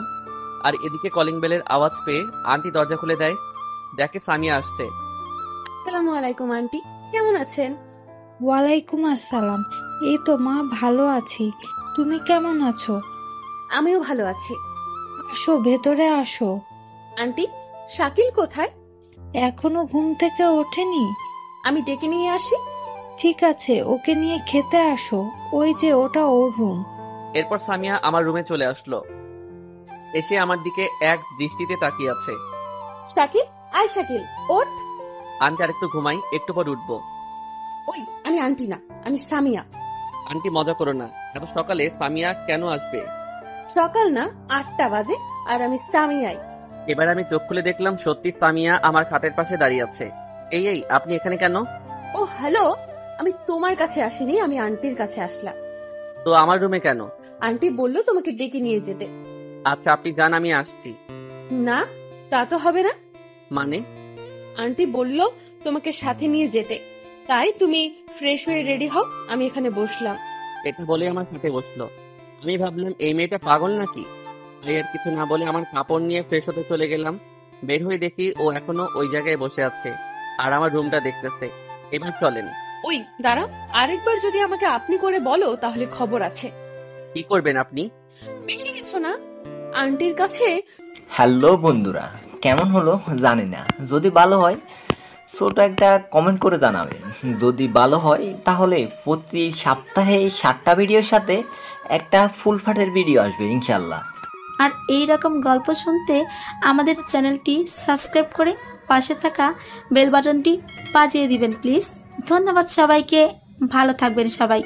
আর এদিকে কলিং বেলের আওয়াজ পেয়ে আন্টি দরজা খুলে দেয়, দেখে সামিয়া আসছে।
আসসালামু আলাইকুম আন্টি, কেমন আছেন?
ওয়ালাইকুম আসসালাম। এই তো মা, ভালো আছি। তুমি কেমন আছো?
আমিও ভালো আছি।
আসো, ভেতরে আসো।
আন্টি, শাকিল কোথায়?
এখনো ঘুম থেকে ওঠেনি?
আমি ডেকে নিয়ে আসি।
ঠিক আছে, ওকে নিয়ে খেতে আসো। ওই যে ওটা ওর রুম।
এরপর সামিয়া আমার রুমে চলে আসলো, এসে আমার দিকে এক দৃষ্টিতে তাকিয়ে আছে।
শাকিল, আয় শাকিল, ওঠ।
আন্টি আরেকটু ঘুমাই, একটু পর উঠবো।
ওই, আমি আন্টি না, আমি সামিয়া।
আন্টি মজা করো না, এত সকালে সামিয়া কেন আসবে?
সকাল না, 8টা বাজে, আর আমি সামিয়াই।
এবার আমি চোখ খুলে দেখলাম সত্যি সামিয়া আমার খাটের পাশে দাঁড়িয়ে আছে। এই আপনি এখানে কেন?
ও হ্যালো, আমি তোমার কাছে আসিনি, আমি আন্টির কাছে আসলাম।
তো আমার রুমে কেন?
আন্টি বললো তোমাকে ডেকে নিয়ে যেতে।
আচ্ছা আপনি যান, আমি আসছি।
না, তা তো হবে না।
মানে?
আন্টি বললো তোমাকে সাথে নিয়ে যেতে, তাই তুমি ফ্রেশ হয়ে রেডি হও, আমি এখানে বসলাম।
এটা বলে আমার সাথে বসলো। আমি ভাবলাম এই মেয়েটা পাগল নাকি, তাই আর কিছু না বলে আমার কাপড় নিয়ে ফ্রেশ হতে চলে গেলাম। বের হয়ে দেখি ও এখনো ওই জায়গায় বসে আছে আর আমার রুমটা দেখতেছে। এবার চলেন।
ওই দাঁড়াও, আরেকবার যদি আমাকে আপনি করে বলো তাহলে খবর আছে।
কি করবেন আপনি?
বেশি কিছু না, আন্টির কাছে।
হ্যালো বন্ধুরা, কেমন হলো জানি না, যদি ভালো হয় ছোট একটা কমেন্ট করে জানাবেন। যদি ভালো হয় তাহলে প্রতি সপ্তাহে 7টা ভিডিওর সাথে একটা ফুল ফাটের ভিডিও আসবে ইনশাল্লাহ।
আর এই রকম গল্প শুনতে আমাদের চ্যানেলটি সাবস্ক্রাইব করে পাশে থাকা বেল বাটনটি বাজিয়ে দিবেন প্লিজ। ধন্যবাদ সবাইকে, ভালো থাকবেন সবাই।